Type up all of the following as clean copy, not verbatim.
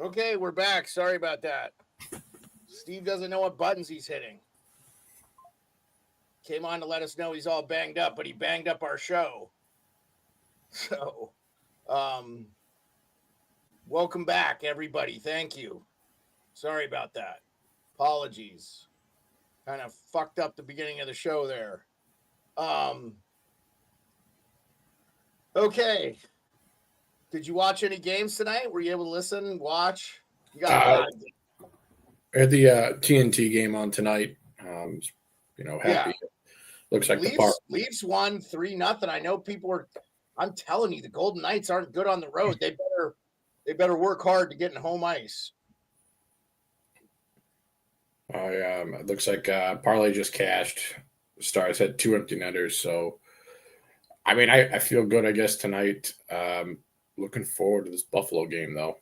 Okay, we're back. Sorry about that. Steve doesn't know what buttons he's hitting. Came on to let us know he's all banged up, but he banged up our show. So, welcome back, everybody. Thank you. Sorry about that. Apologies. Kind of fucked up the beginning of the show there. Okay. Did you watch any games tonight? Were you able to listen, watch? You got a lot of games. I had the TNT game on tonight. Happy. Yeah. Looks like the Leafs won 3-0. I know people were. I'm telling you, the Golden Knights aren't good on the road. They better work hard to get in home ice. It looks like Parlay just cashed. The Stars had 2 empty netters, so I mean, I feel good, I guess, tonight. Looking forward to this Buffalo game, though.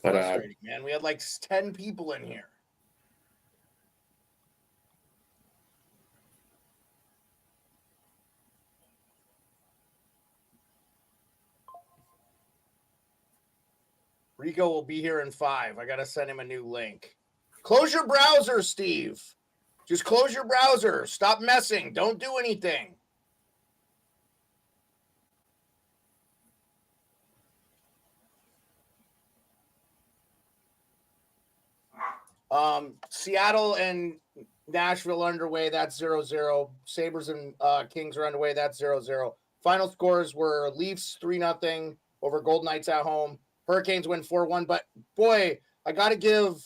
Frustrating, man. We had like 10 people in here. Rico will be here in 5. I got to send him a new link. Close your browser, Steve. Just close your browser. Stop messing. Don't do anything. Seattle and Nashville underway. That's 0-0. Sabres and Kings are underway. That's 0-0. Final scores were Leafs 3-0 over Golden Knights at home. Hurricanes win 4-1. But boy, I got to give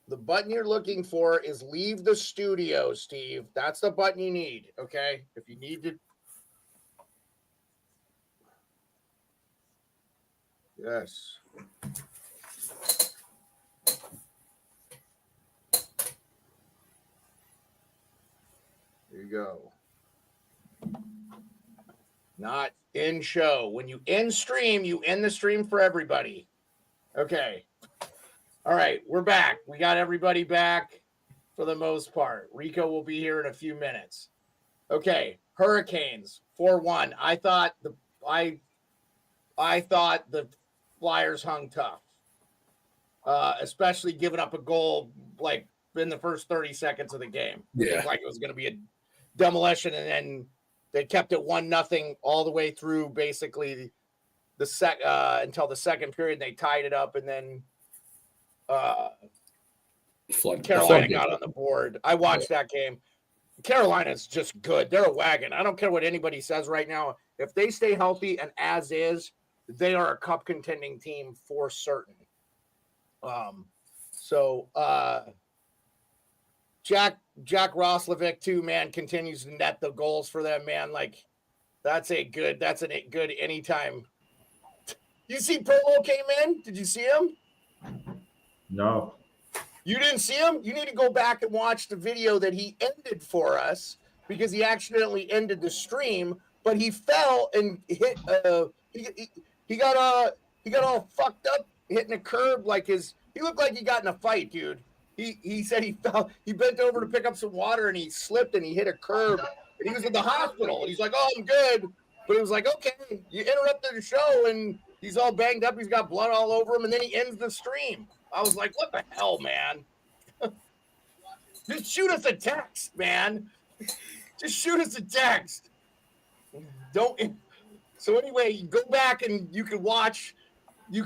the button you're looking for is leave the studio, Steve. That's the button you need, okay? If you need to. Yes. There you go. Not in show. When you end stream, you end the stream for everybody. Okay. All right, we're back. We got everybody back for the most part. Rico will be here in a few minutes. Okay, Hurricanes 4-1. I thought the Flyers hung tough, especially giving up a goal like in the first 30 seconds of the game. It looked like it was going to be a demolition, and then they kept it 1-0 all the way through basically until the second period. They tied it up, and then Carolina got on the board. I watched that game. Carolina's just good. They're a wagon. I don't care what anybody says right now. If they stay healthy and as is, they are a cup contending team for certain. Jack Roslovic too, man, continues to net the goals for them, man. Like that's a good anytime. You see Perlo came in? Did you see him? No. You didn't see him? You need to go back and watch the video that he ended for us because he accidentally ended the stream, but he fell and hit he got all fucked up hitting a curb he looked like he got in a fight, dude. He said he fell, he bent over to pick up some water and he slipped and he hit a curb and he was in the hospital and he's like, "Oh, I'm good." But it was like, okay, you interrupted the show and he's all banged up, he's got blood all over him, and then he ends the stream. I was like, what the hell, man? Just shoot us a text, man. Just shoot us a text. So anyway, you go back and you can watch I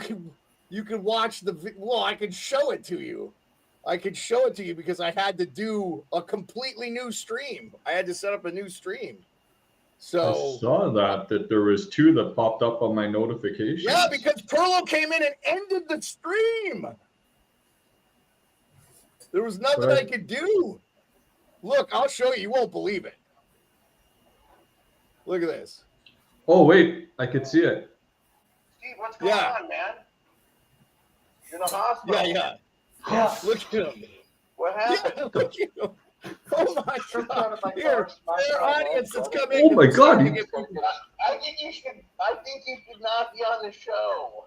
could show it to you. Because I had to do a completely new stream. I had to set up a new stream. So I saw that there was 2 that popped up on my notifications. Yeah, because Perlo came in and ended the stream. There was nothing I could do. Look, I'll show you. You won't believe it. Look at this. Oh, wait. I could see it. Steve, what's going on, man? You're in the hospital. Yeah. Yeah. Look at him. What Yeah, happened? look at him. Oh my Tripped God. out of my Here, car, smashed their my head, audience that's brother. coming. Oh my God, starting to he- get people- I think you should not be on the show.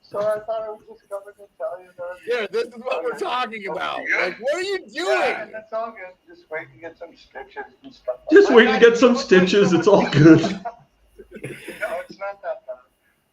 So I thought I would just come in and tell you that. Here, this is what we're talking about. Like, what are you Yeah, doing? that's all good. Just wait to get some stitches and stuff. Just wait to get some stitches. It's all good. No, it's not that bad.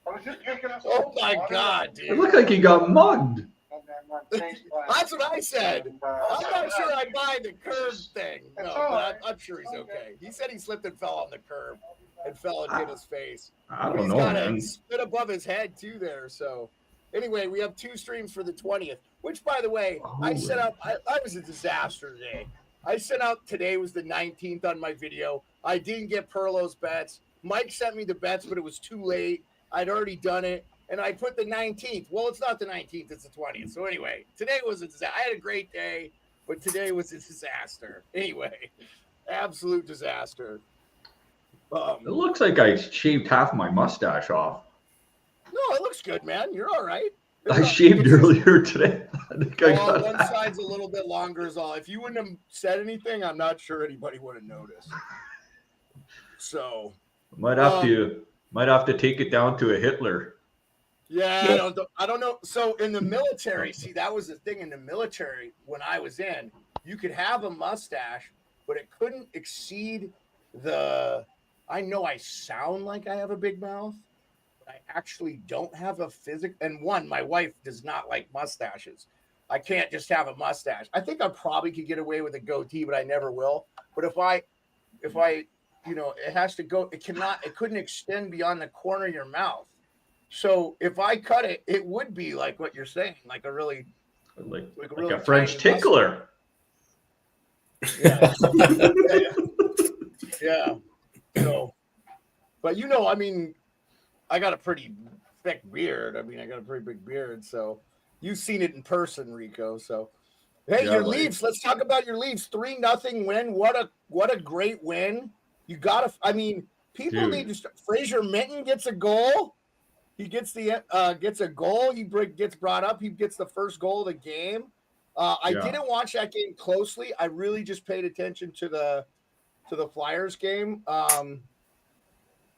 I was just picking up. Oh my water God, It dude. looked like he got mugged. And then my face black. That's what I said. And, I'm not sure I buy the curve thing. No, It's but all right. I'm sure he's okay. He said he slipped and fell on the curb and fell and hit his face. I But don't he's know, got man. a spit above his head too there. So anyway, we have 2 streams for the 20th, which by the way, I set up. I was a disaster today. I sent out today was the 19th on my video. I didn't get Perlo's bets. Mike sent me the bets, but it was too late. I'd already done it. And I put the 19th. Well, it's not the 19th, it's the 20th. So anyway, today was a disaster. I had a great day, but today was a disaster. Anyway, absolute disaster. It looks like I shaved half my mustache off. No, it looks good, man. You're all right. I shaved earlier today. I think I Well, got one side's a little bit longer is all. If you wouldn't have said anything, I'm not sure anybody would have noticed. So might have to take it down to a Hitler. yeah, I don't know. So in the military, see, that was the thing in the military when I was in. You could have a mustache, but it couldn't exceed the. I know I sound like I have a big mouth, but I actually don't have a physical. And one, my wife does not like mustaches. I can't just have a mustache. I think I probably could get away with a goatee, but I never will. But if I, it has to go. It couldn't extend beyond the corner of your mouth. So if I cut it, it would be like what you're saying, like a really, Like really a French tiny tickler. Yeah. Yeah. So, but I mean, I got a pretty thick beard. I mean, I got a pretty big beard. So you've seen it in person, Rico. So, hey, Yeah, your like- Leafs. Let's talk about your Leafs. 3-0 win. What a great win. You got to. I mean, people Dude. need to. Fraser Minton gets a goal. He gets a goal. He gets brought up. He gets the first goal of the game. I Yeah. didn't watch that game closely. I really just paid attention to the Flyers game.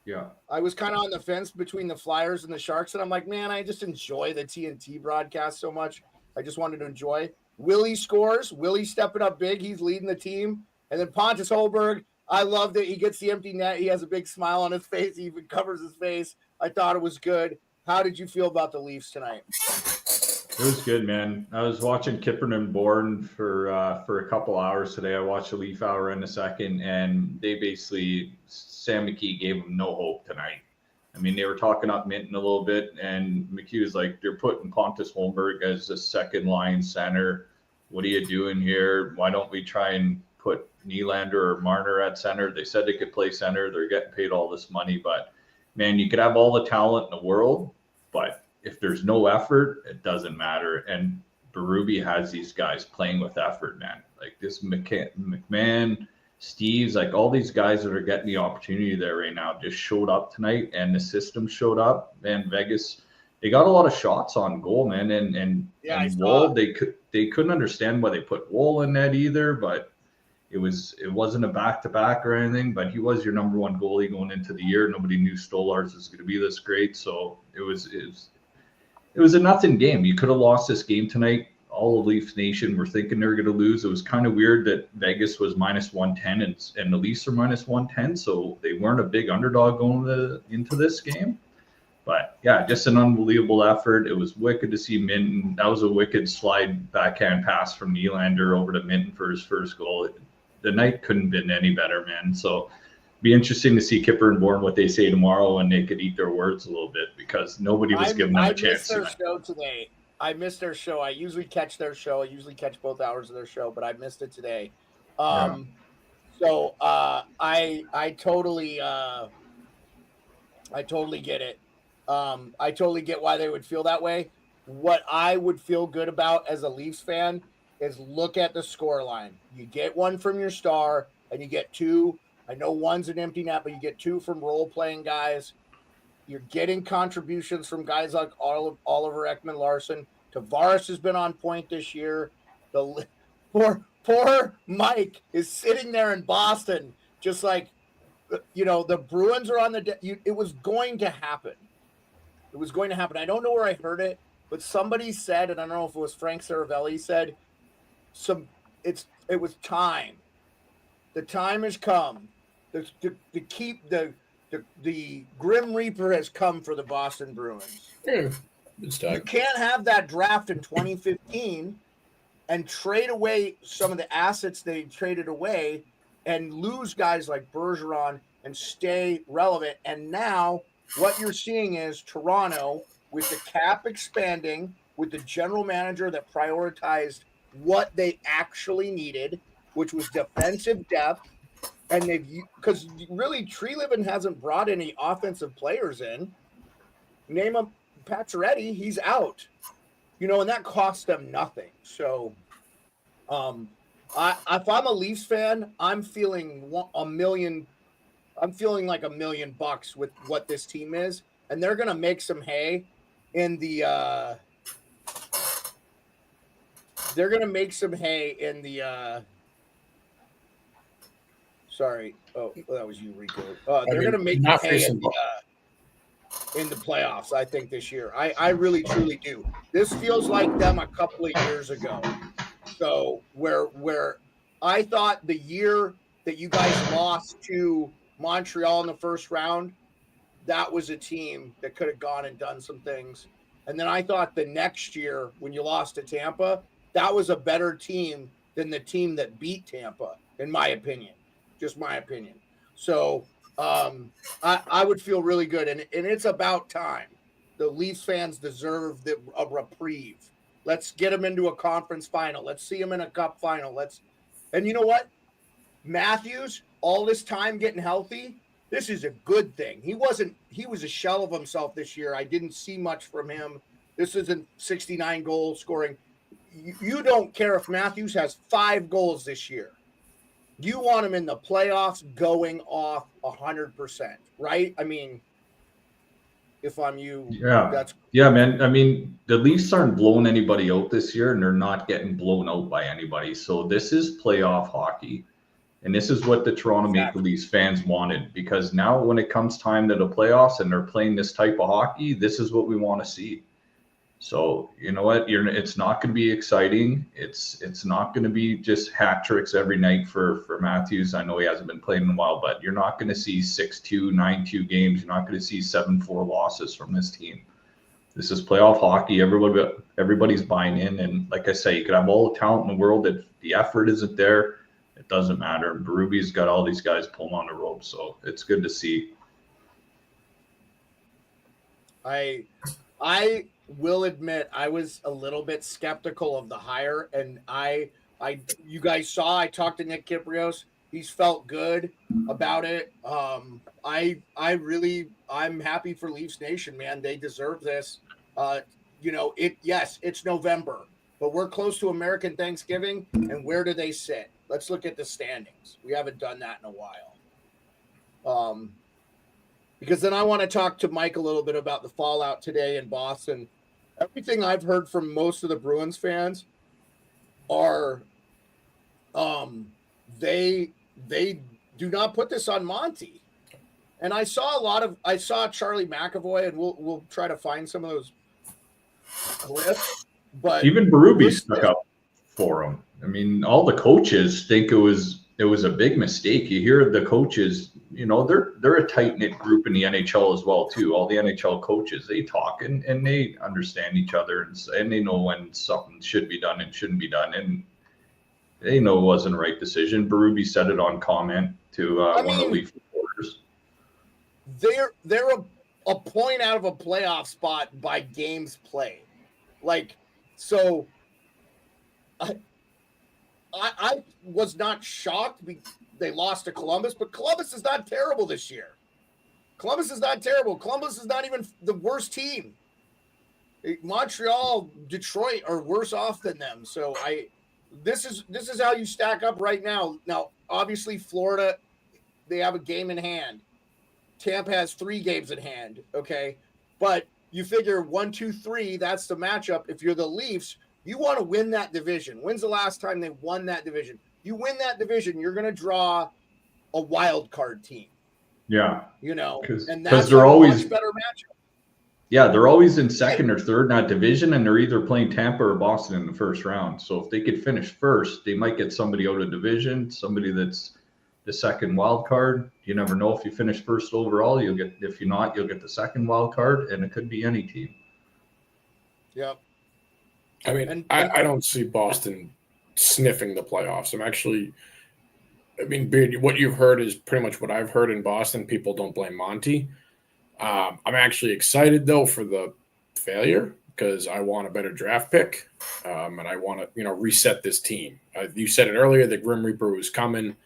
Yeah. I was kind of on the fence between the Flyers and the Sharks, and I'm like, man, I just enjoy the TNT broadcast so much. I just wanted to enjoy. Willie scores. Willie stepping up big. He's leading the team. And then Pontus Holberg, I love that he gets the empty net. He has a big smile on his face. He even covers his face. I thought it was good. How did you feel about the Leafs tonight? It was good, man. I was watching Kippern and Bourne for a couple hours today. I watched the Leaf Hour in a second, and they basically, Sam McKee gave them no hope tonight. I mean, they were talking up Minton a little bit, and McKee was like, they're putting Pontus Holmberg as the second line center. What are you doing here? Why don't we try and put Nylander or Marner at center? They said they could play center. They're getting paid all this money, but man, you could have all the talent in the world, but if there's no effort, it doesn't matter. And Berube has these guys playing with effort, man. Like this McMahon, Steve's, like all these guys that are getting the opportunity there right now just showed up tonight, and the system showed up. Man, Vegas, they got a lot of shots on goal, man. And Woll, they couldn't understand why they put Woll in net either, but it wasn't a back-to-back or anything, but he was your number one goalie going into the year. Nobody knew Stolarz was going to be this great, so it was a nothing game. You could have lost this game tonight. All of Leafs Nation were thinking they were going to lose. It was kind of weird that Vegas was minus 110 and the Leafs are minus 110, so they weren't a big underdog going into this game. But yeah, just an unbelievable effort. It was wicked to see Minton. That was a wicked slide backhand pass from Nylander over to Minton for his first goal. The night couldn't have been any better, man. So be interesting to see Kipper and Bourne what they say tomorrow, and they could eat their words a little bit because nobody was giving them a chance. I missed their show today. I missed their show. I usually catch their show. I usually catch both hours of their show, but I missed it today. So I totally get it. I totally get why they would feel that way. What I would feel good about as a Leafs fan is look at the score line. You get one from your star, and you get two. I know one's an empty net, but you get two from role-playing guys. You're getting contributions from guys like Oliver Ekman-Larsson. Tavares has been on point this year. The poor Mike is sitting there in Boston, just like, the Bruins are on it was going to happen. It was going to happen. I don't know where I heard it, but somebody said, and I don't know if it was Frank Saravelli said, it was time. The time has come. To keep the Grim Reaper has come for the Boston Bruins. Yeah, it's You time. can't have that draft in 2015 and trade away some of the assets they traded away and lose guys like Bergeron and stay relevant. And now what you're seeing is Toronto, with the cap expanding, with the general manager that prioritized what they actually needed, which was defensive depth. And because really Treliving hasn't brought any offensive players in. Name him Pacioretty, he's out. And that cost them nothing. So if I'm a Leafs fan, I'm feeling like $1 million with what this team is, and they're gonna make some hay in the sorry. Oh, that was you, Rico. They're gonna make not hay in the playoffs, I think, this year. I really truly do. This feels like them a couple of years ago. So where I thought the year that you guys lost to Montreal in the first round, that was a team that could have gone and done some things. And then I thought the next year when you lost to Tampa, that was a better team than the team that beat Tampa, in my opinion. Just my opinion. So I would feel really good. And it's about time. The Leafs fans deserve a reprieve. Let's get them into a conference final. Let's see them in a cup final. And you know what? Matthews, all this time getting healthy, this is a good thing. He was a shell of himself this year. I didn't see much from him. This isn't 69 goal scoring. You don't care if Matthews has 5 goals this year. You want him in the playoffs going off 100%, right? I mean, if I'm you, yeah, man. I mean, the Leafs aren't blowing anybody out this year, and they're not getting blown out by anybody. So this is playoff hockey, and this is what the Toronto Maple Leafs fans wanted. Because now, when it comes time to the playoffs and they're playing this type of hockey, this is what we want to see. So you know what? It's not going to be exciting. It's not going to be just hat tricks every night for Matthews. I know he hasn't been playing in a while, but you're not going to see 6-2, 9-2 games. You're not going to see 7-4 losses from this team. This is playoff hockey. Everybody's buying in, and like I say, you could have all the talent in the world. If the effort isn't there, it doesn't matter. Berube's got all these guys pulling on the rope, so it's good to see. I will admit I was a little bit skeptical of the hire, and you guys saw I talked to Nick Kyprios. He's felt good about it. I'm happy for Leafs Nation, man. They deserve this. It's November, but we're close to American Thanksgiving, and where do they sit? Let's look at the standings. We haven't done that in a while. Because then I want to talk to Mike a little bit about the fallout today in Boston. Everything I've heard from most of the Bruins fans are they do not put this on Monty. And I saw Charlie McAvoy, and we'll try to find some of those clips. But even Berube stuck up for him. I mean, all the coaches think it was a big mistake. You hear the coaches, they're a tight-knit group in the NHL as well, too. All the NHL coaches, they talk and they understand each other, and they know when something should be done and shouldn't be done. And they know it wasn't the right decision. Berube said it on comment to one of the Leaf reporters. They're a point out of a playoff spot by games played. So I was not shocked they lost to Columbus, but Columbus is not terrible this year. Columbus is not terrible. Columbus is not even the worst team. Montreal, Detroit are worse off than them. So this is how you stack up right now. Now, obviously, Florida, they have a game in hand. Tampa has 3 games in hand. Okay. But you figure 1, 2, 3, that's the matchup. If you're the Leafs, you want to win that division. When's the last time they won that division? You win that division, you're going to draw a wild card team. Yeah. You know, and because that's they're a always much better matchup. Yeah, they're always in second or third in that division, and they're either playing Tampa or Boston in the first round. So if they could finish first, they might get somebody out of division, somebody that's the second wild card. You never know if you finish first overall. You'll get, if you're not, you'll get the second wild card, and it could be any team. Yep. I mean, I don't see Boston sniffing the playoffs. What you've heard is pretty much what I've heard in Boston. People don't blame Monty. I'm actually excited, though, for the failure because I want a better draft pick, and I want to, reset this team. You said it earlier, the Grim Reaper was coming.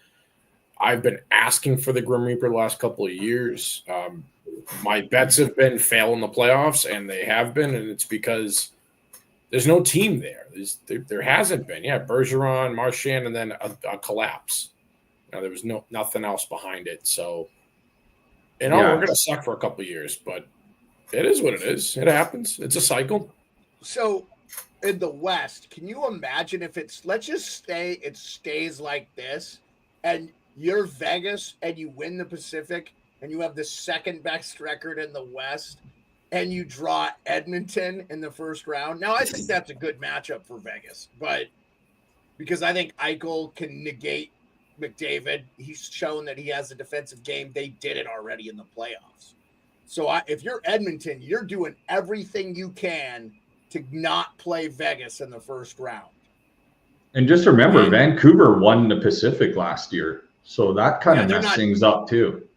I've been asking for the Grim Reaper the last couple of years. My bets have been fail in the playoffs, and they have been, and it's because there's no team there. There hasn't been. Yeah, Bergeron, Marchand, and then a collapse. There was nothing else behind it, so – we're going to suck for a couple of years, but it is what it is. It happens. It's a cycle. So in the West, can you imagine if it stays like this and you're Vegas and you win the Pacific and you have the second best record in the West and you draw Edmonton in the first round? Now, I think that's a good matchup for Vegas, but because I think Eichel can negate McDavid. He's shown that he has a defensive game. They did it already in the playoffs. So if you're Edmonton, you're doing everything you can to not play Vegas in the first round. And just remember, Vancouver won the Pacific last year. So that kind of messed things up too.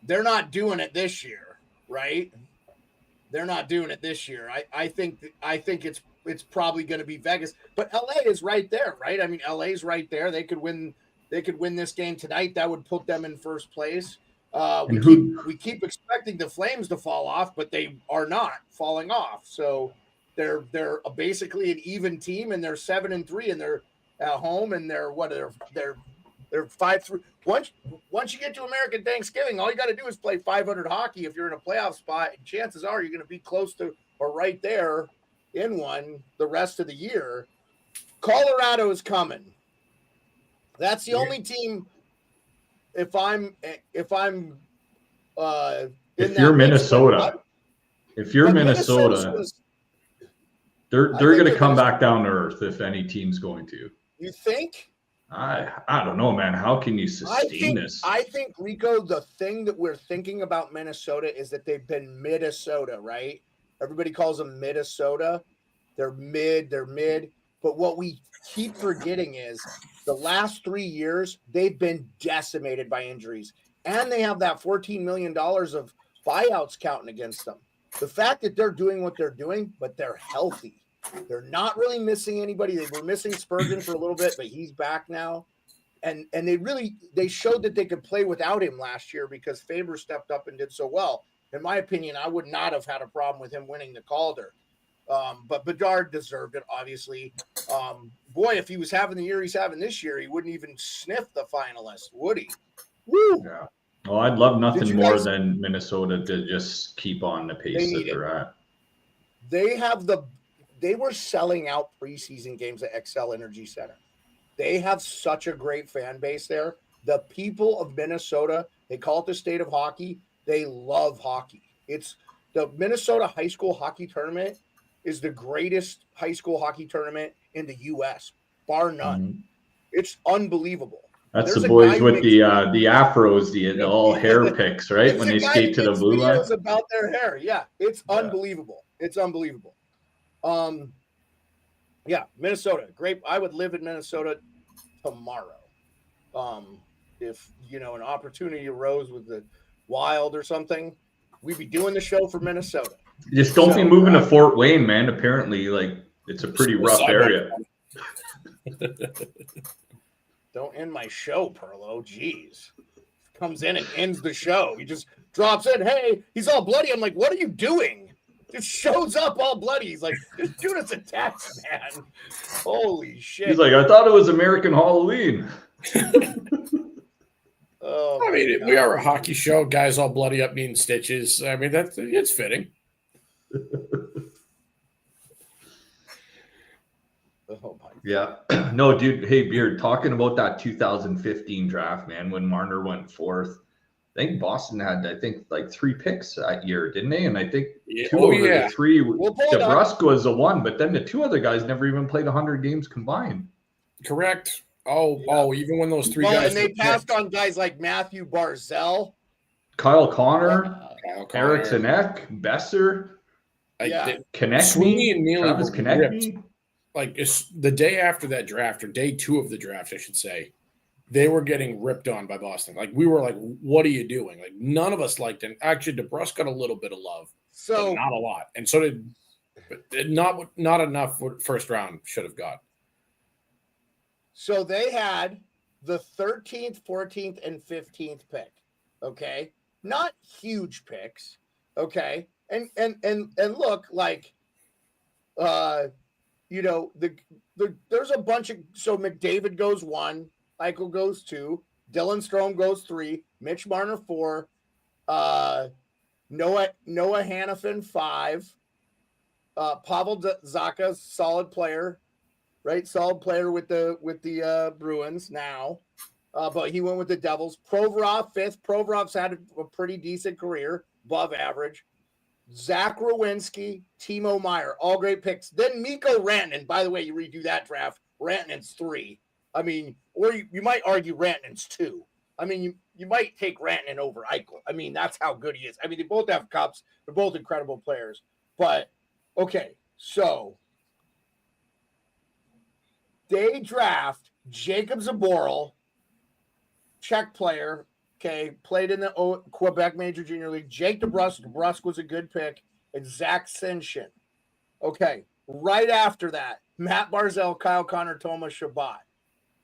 They're not doing it this year, right? They're not doing it this year. I think it's probably going to be Vegas. But LA is right there, right? I mean, LA is right there. They could win this game tonight. That would put them in first place. We keep expecting the Flames to fall off, but they are not falling off. So they're basically an even team, and they're 7-3, and they're at home, and they're 5-3. Once you get to American Thanksgiving, all you got to do is play 500 hockey if you're in a playoff spot, and chances are you're going to be close to or right there in one the rest of the year. Colorado is coming. That's the only team. If you're Minnesota, they're going to come back down to earth if any team's going to. You think? I don't know, man. How can you sustain this? I think, Rico, the thing that we're thinking about Minnesota is that they've been Minnesota, right? Everybody calls them Minnesota. They're mid. But what we keep forgetting is the last 3 years, they've been decimated by injuries. And they have that $14 million of buyouts counting against them. The fact that they're doing what they're doing, but they're healthy. They're not really missing anybody. They were missing Spurgeon for a little bit, but he's back now. And they showed that they could play without him last year because Faber stepped up and did so well. In my opinion, I would not have had a problem with him winning the Calder. But Bedard deserved it, obviously. Boy, if he was having the year he's having this year, he wouldn't even sniff the finalists, would he? Woo! Yeah. Well, I'd love nothing more than Minnesota to just keep on the pace that they're at. They were selling out preseason games at Xcel Energy Center. They have such a great fan base there. The people of Minnesota, they call it the state of hockey. They love hockey. It's the Minnesota High School Hockey Tournament is the greatest high school hockey tournament in the U.S., bar none. Mm-hmm. It's unbelievable. That's the boys with the afros, the all hair picks, right? When they skate to the blue line. About their hair, yeah, it's unbelievable. It's unbelievable. Minnesota, great. I would live in Minnesota tomorrow. If an opportunity arose with the Wild or something, we'd be doing the show for Minnesota. Just don't be moving to Fort Wayne, man. Apparently, it's a pretty rough area. Don't end my show, Perlo. Jeez. Comes in and ends the show. He just drops in. Hey, he's all bloody. I'm like, what are you doing? Just shows up all bloody. He's like, just shoot us a text, man. Holy shit. He's like, I thought it was American Halloween. We are a hockey show. Guys all bloody up needing stitches. I mean, it's fitting. Oh my. Yeah. No, dude. Hey, Beard, talking about that 2015 draft, man, when Marner went fourth, I think Boston had, like 3 picks that year, didn't they? And I think two of the 3, We'll pull it up. DeBrusque was the one, but then the 2 other guys never even played 100 games combined. Correct. Oh, even when those 3 Well, guys and they were passed picked. on guys like Matthew Barzell, Kyle Connor, Kyle Connor, Eriksson Ek, Besser, Sweeney and Neely Travis were ripped. Konechny. Like it's the day after that draft, or day 2 of the draft, I should say, they were getting ripped on by Boston. Like we were like, "What are you doing?" Like none of us liked him. Actually, DeBrusque got a little bit of love, so but not a lot, and so did not enough. What first round should have got. So they had the 13th, 14th, and 15th pick. Okay, not huge picks. Okay, and look, like, you know, there's a bunch of, so McDavid goes 1, Eichel goes 2, Dylan Strome goes 3, Mitch Marner 4, Noah Hannafin 5, Pavel Zacha, solid player, right? Solid player with the Bruins now, but he went with the Devils. Provorov 5th. Provorov's had a pretty decent career, above average. Zach Rowinski, Timo Meyer, all great picks. Then Mikko Rantanen. By the way, you redo that draft, Rantanen's 3. I mean, or you might argue Rantanen's 2. I mean, you might take Rantanen over Eichel. I mean, that's how good he is. I mean, they both have cups. They're both incredible players. But, okay, so they draft Jacob Zaboral, Czech player, okay, played in the Quebec Major Junior League. Jake DeBrusque. DeBrusque was a good pick. And Zach Sinshin. Okay, right after that, Matt Barzell, Kyle Connor, Tomas Shabbat.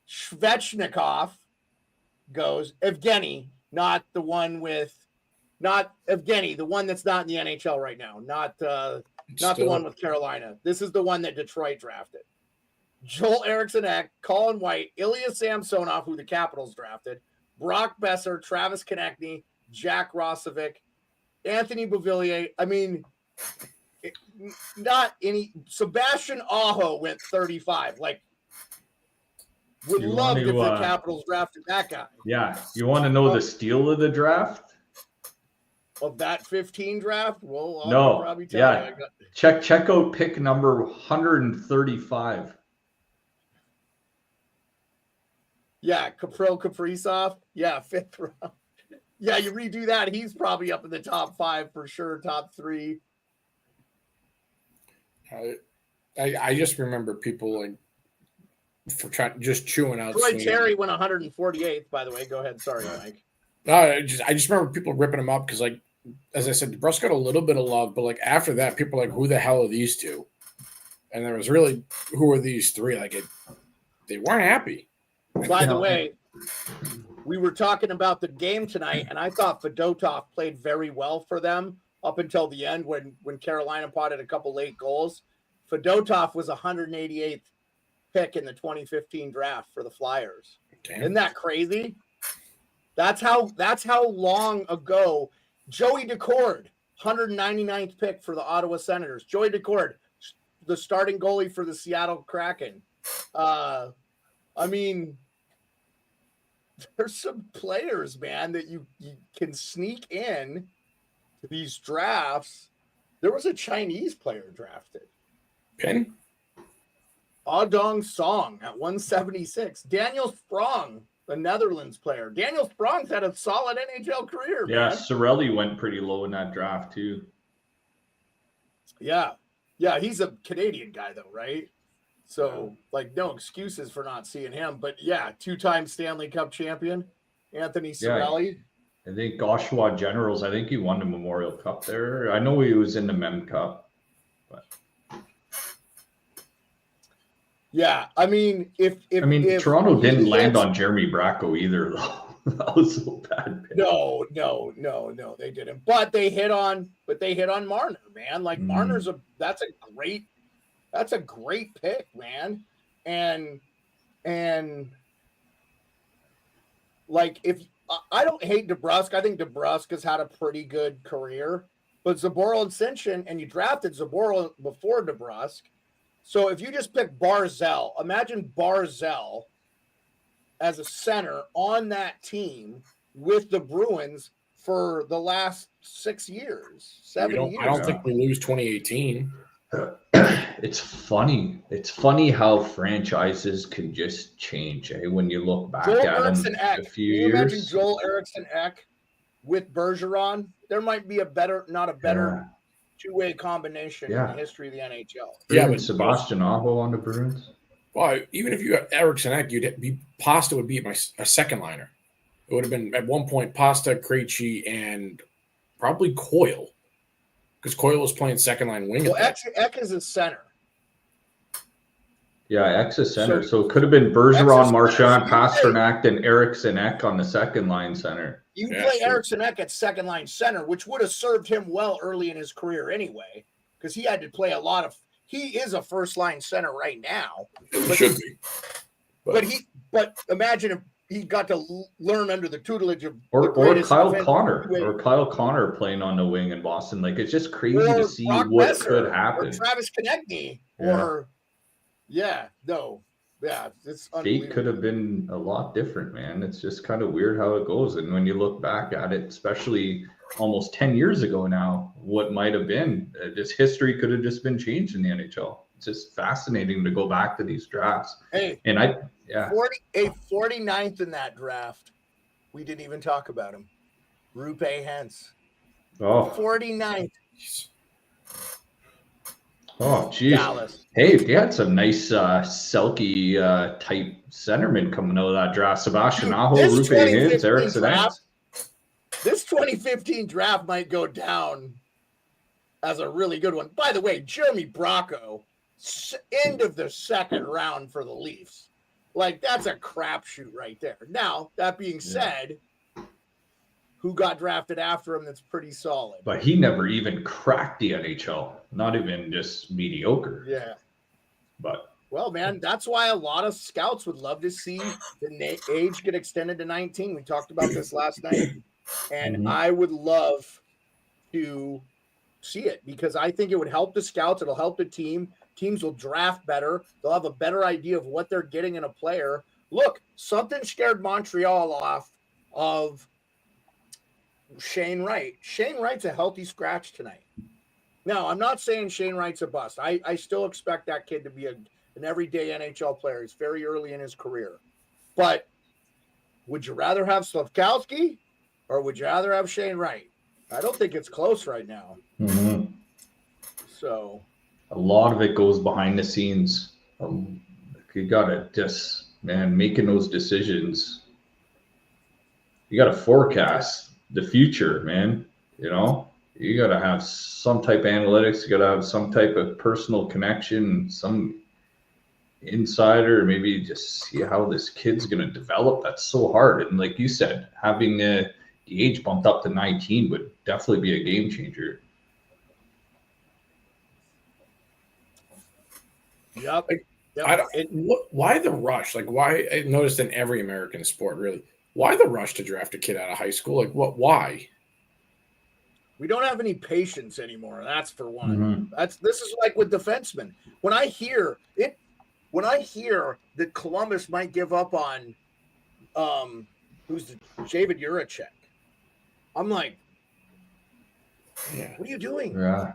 Svechnikov goes. Evgeny, not the one that's not in the NHL right now. Not the one with Carolina. This is the one that Detroit drafted. Joel Eriksson Ek, Colin White, Ilya Samsonov, who the Capitals drafted, Brock Besser, Travis Konechny, Jack Rossovic, Anthony Beauvillier. I mean, not any. Sebastian Aho went 35. Like, would love if the Capitals drafted that guy. Yeah. You want to know the steal of the draft? Of that 15 draft? Well, I'll probably tell you. Check out pick number 135. Yeah, Kaprizov. Yeah, 5th round. Yeah, you redo that, he's probably up in the top 5 for sure, top 3. I just remember people like just chewing out. Troy Terry went 148th, by the way. Go ahead. Sorry, Mike. No, I just remember people ripping him up because, like, as I said, DeBrusque got a little bit of love, but like after that, people were like, who the hell are these 2? And there was really, who are these 3? Like, they weren't happy. By the way, we were talking about the game tonight, and I thought Fedotov played very well for them up until the end when Carolina potted a couple late goals. Fedotov was 188th pick in the 2015 draft for the Flyers. Damn. Isn't that crazy? That's how long ago. Joey Decord, 199th pick for the Ottawa Senators. Joey Decord, the starting goalie for the Seattle Kraken. I mean, there's some players, man, that you can sneak in to these drafts. There was a Chinese player drafted. Pin? Adong Song at 176. Daniel Sprong, the Netherlands player. Daniel Sprong's had a solid NHL career, yeah, man. Cirelli went pretty low in that draft, too. Yeah. Yeah, he's a Canadian guy, though, right? So, like, no excuses for not seeing him. But, yeah, 2-time Stanley Cup champion, Anthony Cirelli. Yeah, I think Oshawa Generals, I think he won the Memorial Cup there. I know he was in the Mem Cup. But yeah, I mean, if Toronto didn't land on Jeremy Bracco either, though. That was so bad. No, they didn't. But they hit on Marner, man. Like Marner's that's a great pick, man. And like, if I don't hate DeBrusque, I think DeBrusque has had a pretty good career. but Zaboral and Simpson, and you drafted Zaboral before DeBrusque. So if you just pick Barzell, imagine Barzell as a center on that team with the Bruins for the last 6 years, 7 years. I don't think we lose 2018. It's funny. It's funny how franchises can just change. When you look back Joel at them Eriksson Ek. a few Can you imagine years. Joel Eriksson Ek with Bergeron? There might be not a better two-way combination in the history of the NHL. Yeah, but Sebastian Aho on the Bruins. Well, even if you got Eriksson Ek, Pasta would be a second liner. It would have been at one point Pasta, Krejci, and probably Coyle, because Coyle was playing second line wing. Well, Ek is a center. Yeah, Ek's a center. So it could have been Bergeron, Marchand, Pasternak, and Eriksson Ek on the second line center. You play Eriksson Ek at second line center, which would have served him well early in his career anyway, because he had to play a lot of. He is a first line center right now. But, should be. But imagine if he got to learn under the tutelage of or Kyle Connor playing on the wing in Boston. Like, it's just crazy to see Brock what Besser, could happen. Or Travis Konechny, it's Fate could have been a lot different, man. It's just kind of weird how it goes. And when you look back at it, especially almost 10 years ago now, what might have been, this history could have just been changed in the NHL. It's just fascinating to go back to these drafts. Hey, and 49th in that draft. We didn't even talk about him. Rupe Hentz. Oh, 49th. Oh, geez. Dallas. Hey, they had some nice Selke type centerman coming out of that draft. Sebastian Aho, Rupe Hintz, Eriksson Ek. This 2015 draft might go down as a really good one. By the way, Jeremy Bracco, end of the second round for the Leafs. Like, that's a crapshoot right there. Now, that being said, who got drafted after him that's pretty solid? But he never even cracked the NHL. Not even just mediocre. Yeah. But well, man, that's why a lot of scouts would love to see the age get extended to 19. We talked about this last night. And I would love to see it because I think it would help the scouts. It'll help the team. Teams will draft better. They'll have a better idea of what they're getting in a player. Look, something scared Montreal off of Shane Wright. Shane Wright's a healthy scratch tonight. Now, I'm not saying Shane Wright's a bust. I still expect that kid to be an everyday NHL player. He's very early in his career. But would you rather have Slafkowski or would you rather have Shane Wright? I don't think it's close right now. Mm-hmm. So a lot of it goes behind the scenes. You got to just, man, making those decisions. You got to forecast the future, man. You know, you got to have some type of analytics. You got to have some type of personal connection, some insider, maybe just see how this kid's going to develop. That's so hard. And like you said, having the age bumped up to 19 would definitely be a game changer. Yep. Why the rush? Like, why? I noticed in every American sport, really. Why the rush to draft a kid out of high school? Like, what? Why? We don't have any patience anymore. That's for one. This is like with defensemen. When I hear that Columbus might give up on, David Juracek, I'm like, what are you doing? Yeah.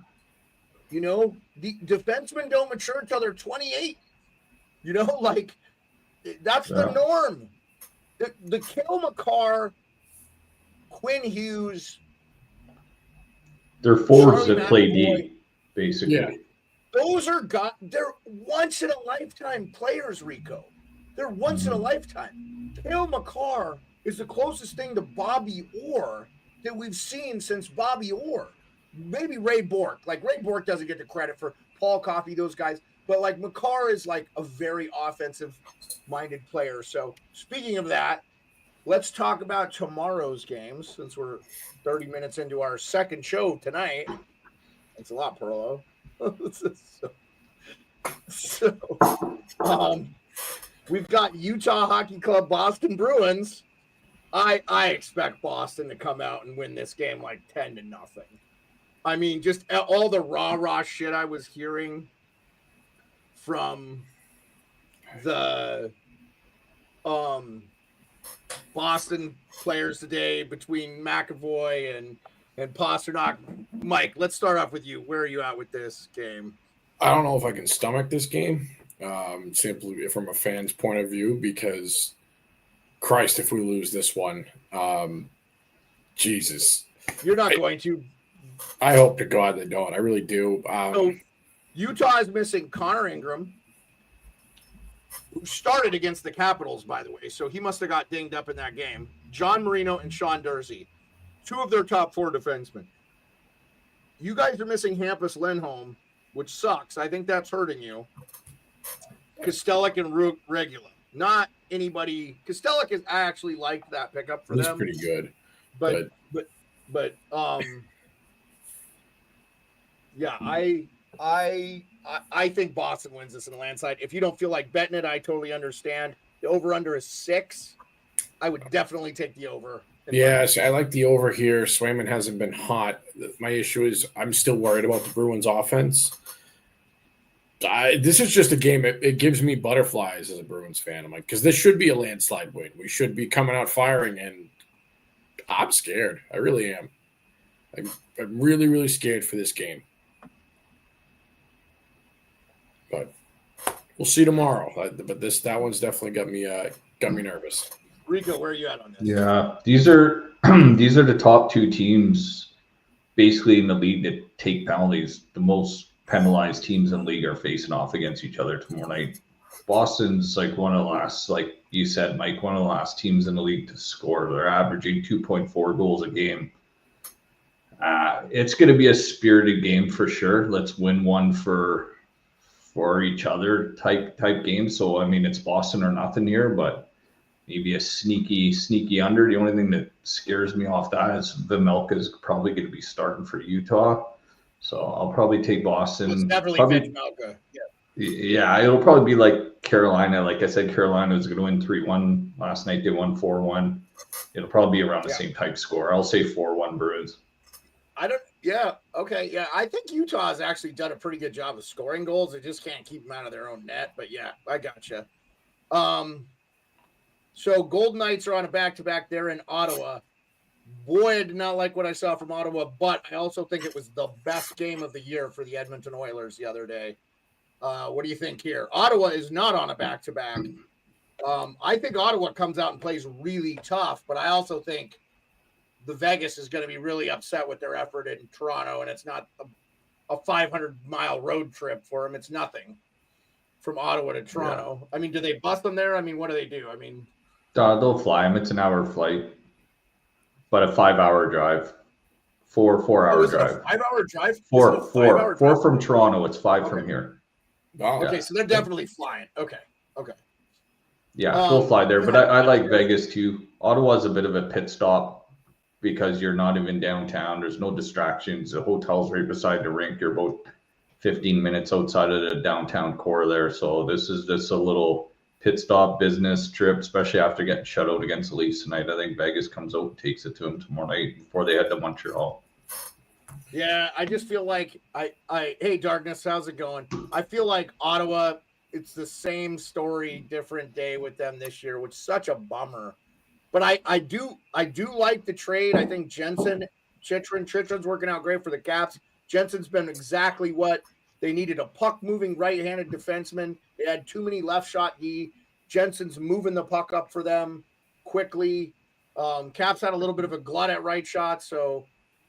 You know, the defensemen don't mature until they're 28. You know, like that's the norm. The Cale Makar, Quinn Hughes, they're forwards that play deep, basically. Yeah. Those are they're once in a lifetime players, Rico. They're once in a lifetime. Cale Makar is the closest thing to Bobby Orr that we've seen since Bobby Orr. Maybe Ray Bourque. Like, Ray Bourque doesn't get the credit for Paul Coffey, those guys. But, like, Makar is, like, a very offensive-minded player. So, speaking of that, let's talk about tomorrow's games since we're 30 minutes into our second show tonight. Thanks a lot, Perlo. We've got Utah Hockey Club, Boston Bruins. I expect Boston to come out and win this game like 10-0. I mean, just all the rah shit I was hearing from the Boston players today between McAvoy and Pasternak. Mike, let's start off with you. Where are you at with this game? I don't know if I can stomach this game, simply from a fan's point of view, because Christ, if we lose this one, Jesus. You're not going to. I hope to God they don't. I really do. So Utah is missing Connor Ingram, who started against the Capitals, by the way. So he must have got dinged up in that game. John Marino and Sean Durzi, two of their top 4 defensemen. You guys are missing Hampus Lindholm, which sucks. I think that's hurting you. Kostelic and Regula. Not anybody. Kostelic is, I actually liked that pickup for He's them. pretty good. But yeah, I think Boston wins this in a landslide. If you don't feel like betting it, I totally understand. The over-under is 6. I would definitely take the over. Yes, I like the over here. Swayman hasn't been hot. My issue is I'm still worried about the Bruins offense. This is just a game. It gives me butterflies as a Bruins fan. I'm like, because this should be a landslide win. We should be coming out firing, and I'm scared. I really am. I'm really, really scared for this game. But we'll see tomorrow. But that one's definitely got me nervous. Rico, where are you at on this? Yeah, these are the top 2 teams basically in the league that take penalties. The most penalized teams in the league are facing off against each other tomorrow night. Boston's like one of the last, like you said, Mike, one of the last teams in the league to score. They're averaging 2.4 goals a game. It's going to be a spirited game for sure. Let's win one for each other type game. So I mean, it's Boston or nothing here, but maybe a sneaky under. The only thing that scares me off that is Vejmelka is probably going to be starting for Utah. So I'll probably take Boston. It's definitely Vejmelka. Yeah, it'll probably be like Carolina. Like I said, Carolina was going to win 3-1 last night. They won 4-1. It'll probably be around the same type score. I'll say 4-1 Bruins. Okay. I think Utah has actually done a pretty good job of scoring goals. They just can't keep them out of their own net. But yeah, I gotcha. So Golden Knights are on a back-to-back. They're in Ottawa. Boy, I did not like what I saw from Ottawa, but I also think it was the best game of the year for the Edmonton Oilers the other day. What do you think here? Ottawa is not on a back-to-back. I think Ottawa comes out and plays really tough, but I also think the Vegas is going to be really upset with their effort in Toronto, and it's not a 500-mile road trip for them. It's nothing from Ottawa to Toronto. Yeah. I mean, do they bust them there? I mean, what do they do? I mean, they'll fly them. It's an hour flight, but a 5-hour drive. 4-hour drive. A 5-hour drive? Four from Toronto. It's 5 from here. Wow. Okay, so they're definitely flying. Okay. Yeah, they'll fly there, but I like Vegas too. Ottawa's a bit of a pit stop because you're not even downtown. There's no distractions. The hotel's right beside the rink. You're about 15 minutes outside of the downtown core there. So this is just a little pit stop business trip, especially after getting shut out against the Leafs tonight. I think Vegas comes out and takes it to them tomorrow night before they head to Montreal. Yeah, I just feel like hey, Darkness, how's it going? I feel like Ottawa, it's the same story, different day with them this year, which is such a bummer. But I do like the trade. I think Chychrun's working out great for the Caps. Jensen's been exactly what they needed, a puck-moving right-handed defenseman. They had too many left shot D. Jensen's moving the puck up for them quickly. Caps had a little bit of a glut at right shot, so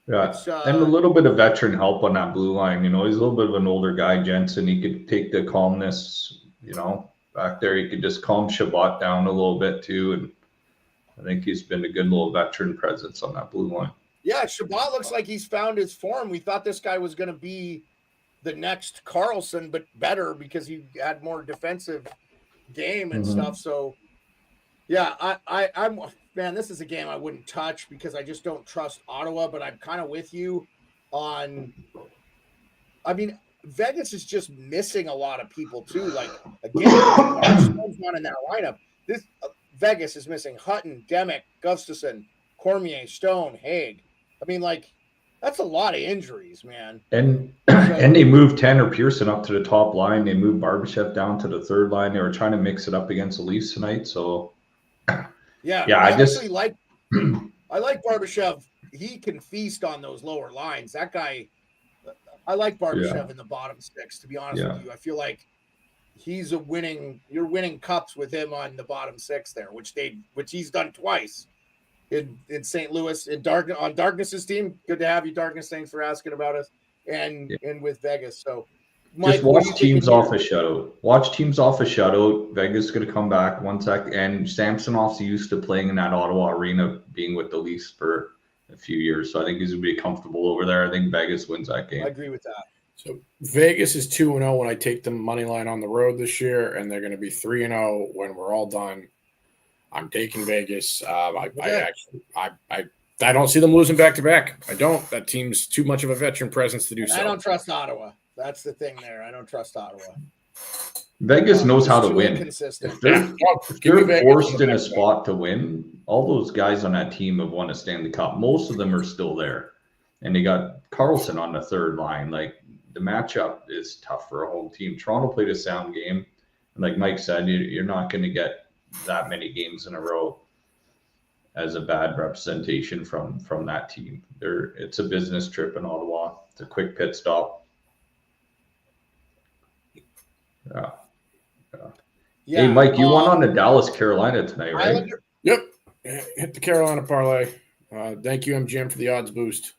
yeah, and a little bit of veteran help on that blue line. You know, he's a little bit of an older guy, Jensen. He could take the calmness, back there. He could just calm Shabbat down a little bit too, and I think he's been a good little veteran presence on that blue line. Yeah, Shabbat looks like he's found his form. We thought this guy was going to be the next Carlson, but better because he had more defensive game and stuff. So, yeah, I'm man, this is a game I wouldn't touch because I just don't trust Ottawa, but I'm kind of with you on – I mean, Vegas is just missing a lot of people too. Like, again, Stone's not in that lineup. This Vegas is missing Hutton, Demick, Gustafson, Cormier, Stone, Haig. I mean, like, That's a lot of injuries, man. And they moved Tanner Pearson up to the top line. They moved Barbashev down to the third line. They were trying to mix it up against the Leafs tonight. So Yeah, yeah, I actually like Barbashev. He can feast on those lower lines. That guy, I like Barbashev in the bottom six, to be honest with you. I feel like he's you're winning cups with him on the bottom six there, which he's done twice in St. Louis on Darkness's team. Good to have you, Darkness. Thanks for asking about us, and with Vegas. So Mike, just watch teams off a shutout. Watch teams off a shutout. Vegas is going to come back 1 sec, and Samsonov's used to playing in that Ottawa arena, being with the Leafs for a few years. So I think he's going to be comfortable over there. I think Vegas wins that game. I agree with that. So Vegas is 2-0 when I take the money line on the road this year, and they're going to be 3-0 when we're all done. I'm taking Vegas. I don't see them losing back to back. I don't. That team's too much of a veteran presence to do so. I don't trust Ottawa. That's the thing there. I don't trust Ottawa. Vegas knows how to win. Inconsistent. If they're forced in a spot to win, all those guys on that team have won a Stanley Cup. Most of them are still there. And they got Carlson on the third line. Like, the matchup is tough for a home team. Toronto played a sound game. And like Mike said, you're not going to get that many games in a row as a bad representation from that team. It's a business trip in Ottawa. It's a quick pit stop. Yeah. Hey, Mike, you won on the Dallas Carolina tonight, right? Yep. Hit the Carolina parlay. Thank you, MGM, for the odds boost.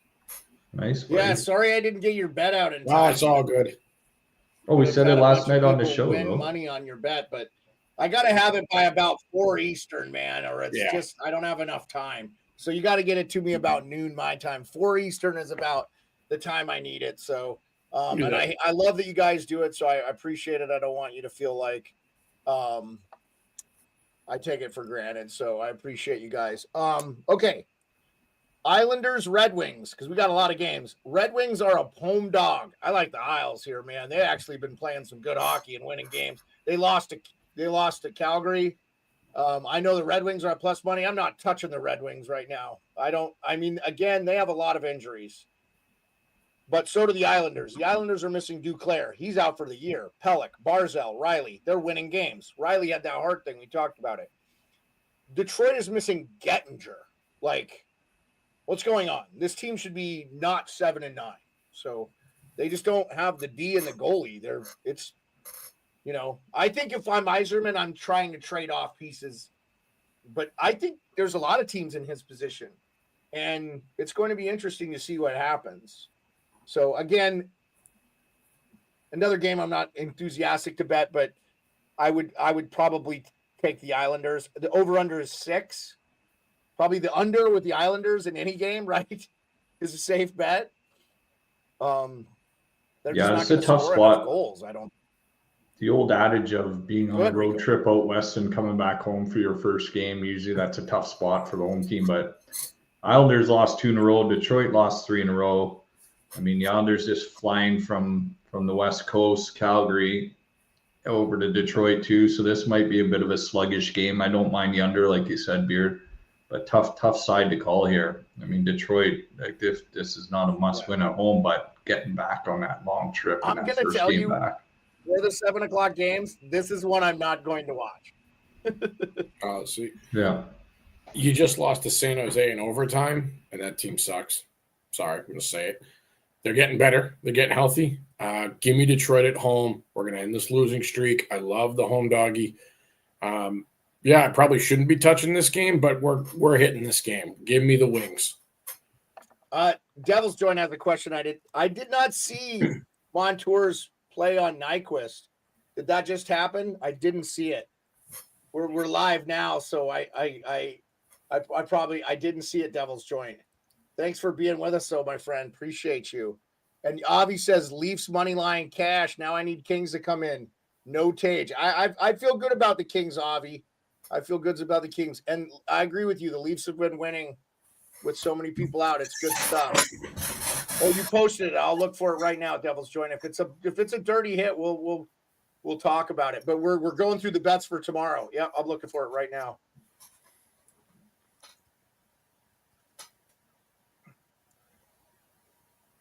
Nice. Buddy. Yeah, sorry I didn't get your bet out in time. It's all good. Oh, we said it last night on the show. Win money on your bet, but I got to have it by about 4 Eastern, man, or it's just I don't have enough time. So you got to get it to me about noon my time. 4 Eastern is about the time I need it. So and I love that you guys do it, so I appreciate it. I don't want you to feel like I take it for granted. So I appreciate you guys. Okay. Islanders, Red Wings, because we got a lot of games. Red Wings are a home dog. I like the Isles here, man. They've actually been playing some good hockey and winning games. They lost to Calgary. I know the Red Wings are at plus money. I'm not touching the Red Wings right now. Again, they have a lot of injuries. But so do the Islanders. The Islanders are missing Duclair. He's out for the year. Pelech, Barzal, Riley. They're winning games. Riley had that heart thing. We talked about it. Detroit is missing Gettinger. What's going on? This team should be not 7-9. So they just don't have the D and the goalie. I think if I'm Yzerman, I'm trying to trade off pieces. But I think there's a lot of teams in his position. And it's going to be interesting to see what happens. So, again, another game I'm not enthusiastic to bet, but I would probably take the Islanders. The over-under is 6. Probably the under with the Islanders in any game, right, is a safe bet. It's a tough spot. Goals. The old adage of being on a road trip out west and coming back home for your first game, usually that's a tough spot for the home team. But Islanders lost 2 in a row. Detroit lost 3 in a row. I mean, the Islanders just flying from the West Coast, Calgary, over to Detroit too. So this might be a bit of a sluggish game. I don't mind the under, like you said, Beard. But tough side to call here. I mean, Detroit, this is not a must-win at home, but getting back on that long trip. I'm going to tell you, for the 7:00 games, this is one I'm not going to watch. See. Yeah. You just lost to San Jose in overtime, and that team sucks. Sorry, I'm going to say it. They're getting better. They're getting healthy. Give me Detroit at home. We're going to end this losing streak. I love the home doggy. I probably shouldn't be touching this game, but we're hitting this game. Give me the Wings. Devil's Joint has a question. I did not see Montour's play on Nyquist. Did that just happen? I didn't see it. We're live now, so I didn't see it. Devil's Joint. Thanks for being with us, though, my friend. Appreciate you. And Avi says Leafs money line cash. Now I need Kings to come in. No Tage. I feel good about the Kings, Avi. I feel good about the Kings. And I agree with you. The Leafs have been winning with so many people out. It's good stuff. Oh, you posted it. I'll look for it right now, Devil's Joint. If it's a dirty hit, we'll talk about it. But we're going through the bets for tomorrow. Yeah, I'm looking for it right now.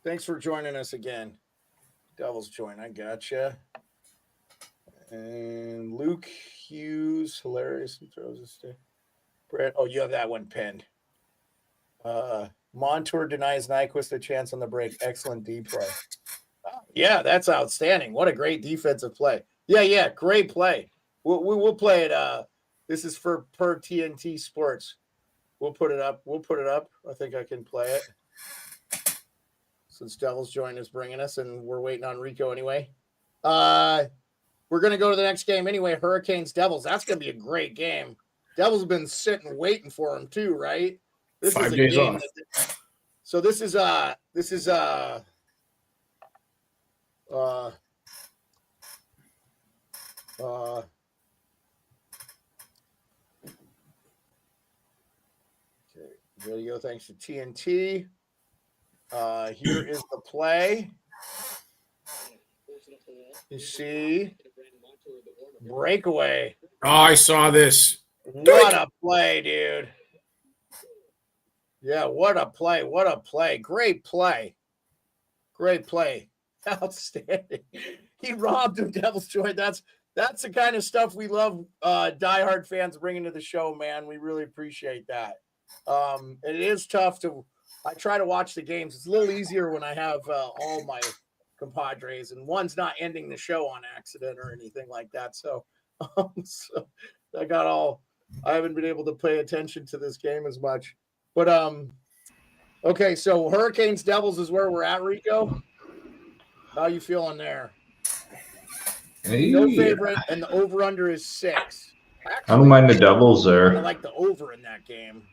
Thanks for joining us again. Devils join. I gotcha. And Luke Hughes, hilarious. He throws a stick. Brett, oh, you have that one pinned. Montour denies Nyquist a chance on the break. Excellent D play. Yeah, that's outstanding. What a great defensive play. Yeah, great play. We'll play it. This is per TNT Sports. We'll put it up. I think I can play it. Since Devils Join is bringing us, and we're waiting on Rico anyway. We're going to go to the next game anyway. Hurricanes Devils. That's going to be a great game. Devils have been sitting waiting for him too, right? This 5 is a days game. off. So this is okay, video thanks to TNT. Here is the play. You see, breakaway. Oh, I saw this. What a play, dude. Yeah, what a play. Great play. Outstanding. He robbed him, Devil's Joy. That's the kind of stuff we love diehard fans bringing to the show, man. We really appreciate that. It is tough I try to watch the games. It's a little easier when I have all my compadres, and one's not ending the show on accident or anything like that. So I haven't been able to pay attention to this game as much. But okay, so Hurricanes Devils is where we're at, Rico. How you feeling there? Hey. No favorite, and the over/under is 6. Actually, I don't mind the Devils I there. like the over in that game.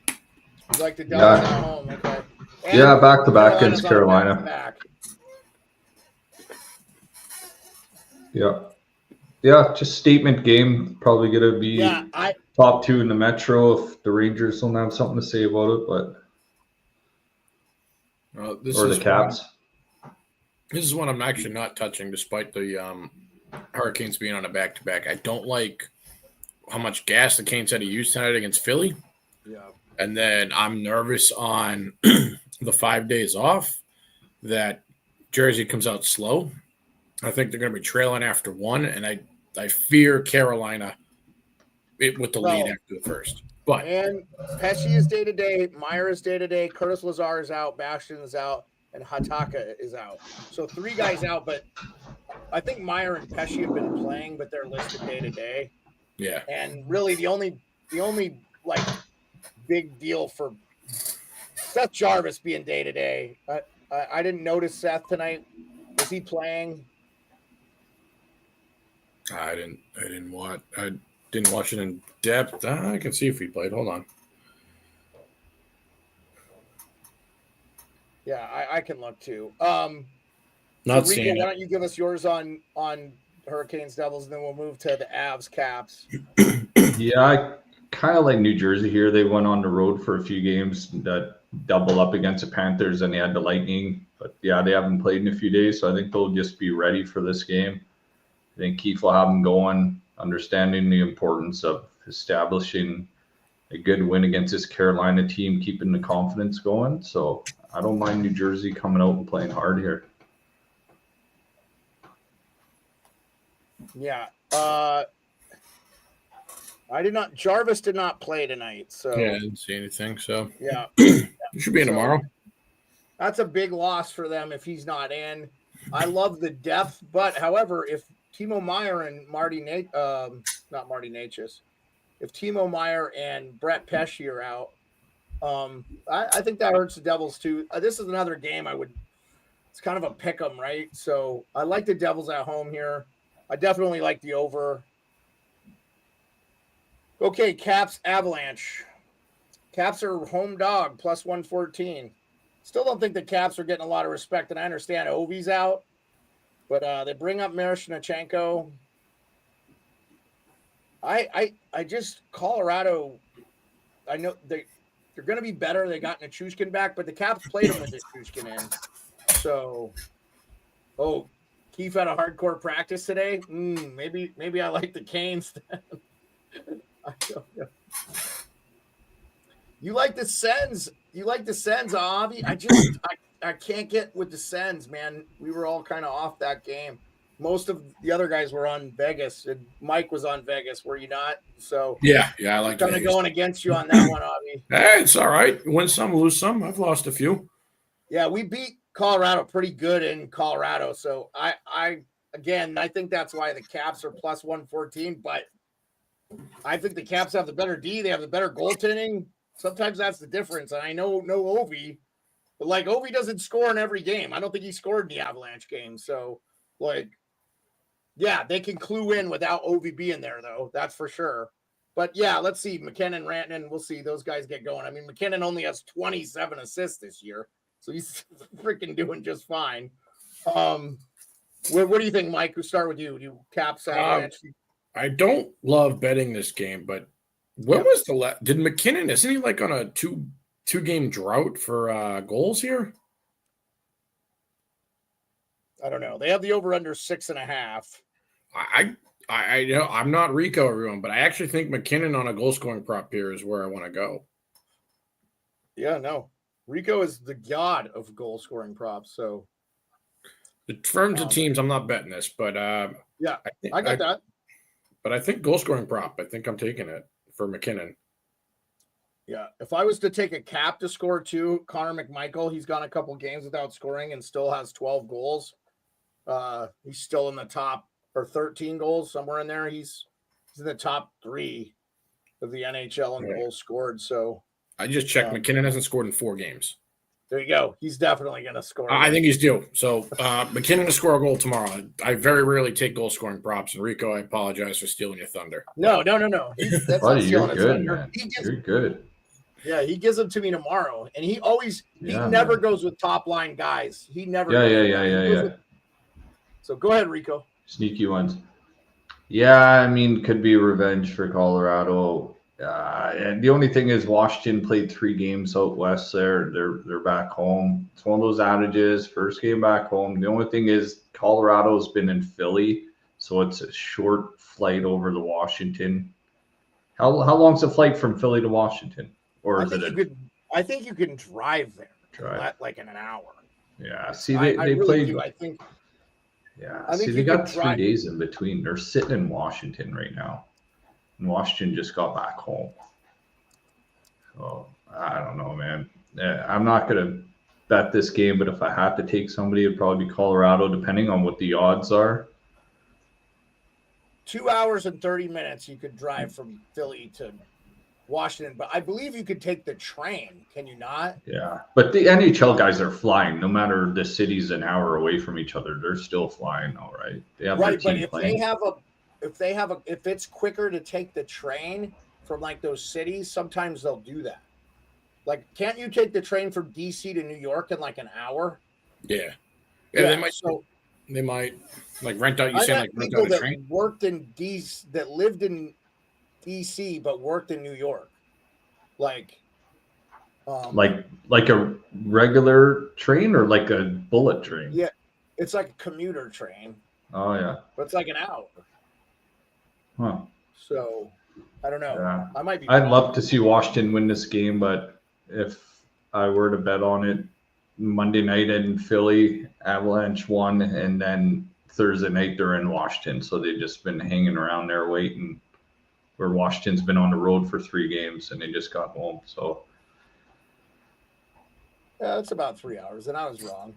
You like the Devils at home, okay? And Yeah, back-to-back against Carolina's on Carolina. back. Yeah, just statement game. Probably gonna be top 2 in the Metro if the Rangers don't have something to say about it, but or the Caps. This is one I'm actually not touching, despite the Hurricanes being on a back-to-back. I don't like how much gas the Canes had to use tonight against Philly. Yeah. And then I'm nervous on the 5 days off that Jersey comes out slow. I think they're going to be trailing after 1, and I fear Carolina with the lead after the first. But and Pesci is day-to-day, Meyer is day-to-day, Curtis Lazar is out, Bastion is out, and Hataka is out. So 3 guys out, but I think Meyer and Pesci have been playing, but they're listed day-to-day. Yeah. And really the only like big deal for Seth Jarvis being day-to-day. I didn't notice Seth tonight. Was he playing? I didn't watch it in depth. I can see if he played. Hold on. Yeah, I can look too. Not Rico, seeing why it. don't you give us yours on Hurricanes Devils, and then we'll move to the Avs Caps. Yeah, I kind of like New Jersey here. They went on the road for a few games that double up against the Panthers, and they had the Lightning. But yeah, they haven't played in a few days, so I think they'll just be ready for this game. I think Keefe will have them going, understanding the importance of establishing a good win against this Carolina team, keeping the confidence going. So I don't mind New Jersey coming out and playing hard here. Yeah. Jarvis did not play tonight. So Yeah, I didn't see anything. So yeah. it should be in tomorrow. That's a big loss for them if he's not in. I love the depth, but however, if Timo Meyer and not Marty Natchez, if Timo Meyer and Brett Pesci are out, I think that hurts the Devils too. This is another game it's kind of a pick 'em, right? So I like the Devils at home here. I definitely like the over. Okay, Caps Avalanche. Caps are home dog plus 114. Still don't think the Caps are getting a lot of respect, and I understand Ovi's out, but they bring up Miroshnichenko. I just Colorado. I know they're going to be better. They got Nichushkin back, but the Caps played them with Nichushkin in. So, Keefe had a hardcore practice today. Maybe I like the Canes. I don't know. You like the Sens? You like the Sens, Avi? can't get with the Sens, man. We were all kind of off that game. Most of the other guys were on Vegas, and Mike was on Vegas. Were you not? So Yeah, I like kind of going against you on that one, Avi. Hey, it's all right. Win some, lose some. I've lost a few. Yeah, we beat Colorado pretty good in Colorado. So I think that's why the Caps are plus 114. But I think the Caps have the better D. They have the better goaltending. Sometimes that's the difference. And I know no Ovi, but like Ovi doesn't score in every game. I don't think he scored in the Avalanche game. So like, yeah, they can clue in without Ovi being there though. That's for sure. But yeah, let's see. McKinnon, Rantanen, we'll see those guys get going. I mean, McKinnon only has 27 assists this year, so he's freaking doing just fine. What do you think, Mike? We'll start with you. You Caps Avalanche. I don't love betting this game, but when was the did McKinnon, isn't he like on a two game drought for goals here? I don't know. They have the over under 6.5. I know I'm not Rico, everyone, but I actually think McKinnon on a goal scoring prop here is where I want to go. Yeah, no. Rico is the god of goal scoring props. So the firms and teams, I'm not betting this, but yeah, I got that. But I think goal scoring prop. I think I'm taking it for McKinnon. Yeah, if I was to take a cap to score too, Connor McMichael, he's gone a couple games without scoring and still has 12 goals. He's still in the top, or 13 goals, somewhere in there. He's in the top 3 of the NHL in goals scored. So I just checked. McKinnon hasn't scored in 4 games. There you go. He's definitely going to score. I think he's due. So McKinnon to score a goal tomorrow. I very rarely take goal scoring props. And Rico, I apologize for stealing your thunder. No. Buddy, you're good, man. You're good. Yeah, he gives them to me tomorrow. And he never goes with top line guys. He never. Yeah. So go ahead, Rico. Sneaky ones. Yeah, I mean, could be revenge for Colorado. And the only thing is Washington played 3 games out west there. They're back home. It's one of those adages, first game back home. The only thing is Colorado's been in Philly, so it's a short flight over to Washington. How long's the flight from Philly to Washington? Or I think you can drive there. Like in an hour. Yeah. See, they played. Do. I think they got 3 days in between. They're sitting in Washington right now. And Washington just got back home. So I don't know, man. I'm not going to bet this game, but if I had to take somebody, it'd probably be Colorado, depending on what the odds are. 2 hours and 30 minutes you could drive from Philly to Washington, but I believe you could take the train. Can you not? Yeah, but the NHL guys are flying. No matter the city's an hour away from each other, they're still flying. All right, they have right. But if it's quicker to take the train from like those cities, sometimes they'll do that. Like, can't you take the train from DC to New York in like an hour? Yeah. They might like rent out. You say like rent out a train. Worked in DC, that lived in DC but worked in New York, like a regular train or like a bullet train. Yeah, it's like a commuter train. Oh yeah, but it's like an hour. Huh. So I don't know. Yeah. I might be. I'd love to see Washington win this game, but if I were to bet on it, Monday night in Philly, Avalanche won, and then Thursday night they're in Washington, so they've just been hanging around there waiting. Where Washington's been on the road for 3 games and they just got home. So yeah, it's about 3 hours, and I was wrong.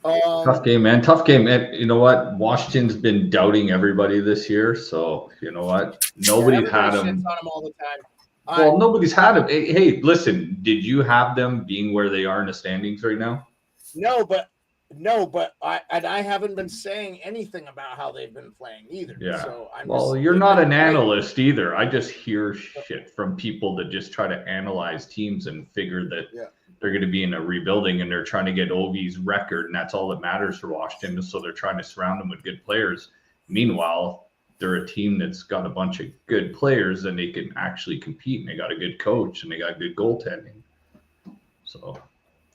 Tough game, man. Tough game. And you know what? Washington's been doubting everybody this year. So you know what? Nobody's had them. On them all the time. Well, nobody's had them. Hey, listen. Did you have them being where they are in the standings right now? No, but I haven't been saying anything about how they've been playing either. Yeah. So you're not an analyst either. I just hear shit from people that just try to analyze teams and figure that they're going to be in a rebuilding and they're trying to get Ovi's record, and that's all that matters for Washington. So they're trying to surround them with good players. Meanwhile, they're a team that's got a bunch of good players and they can actually compete, and they got a good coach and they got good goaltending. So.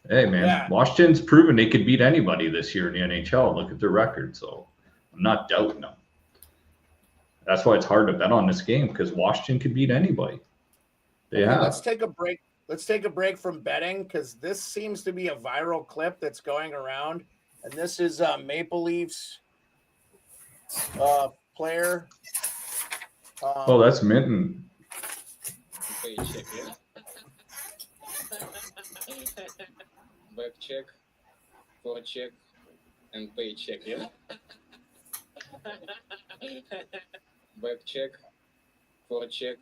Hey, man, Washington's proven they could beat anybody this year in the NHL. Look at their record. So I'm not doubting them. That's why it's hard to bet on this game, because Washington could beat anybody. They Okay, have. let's take a break. Let's take a break from betting because this seems to be a viral clip that's going around. And this is Maple Leafs player. Oh, that's Minton. Paycheck, yeah. Back check, forecheck, and paycheck, yeah. Back check, forecheck,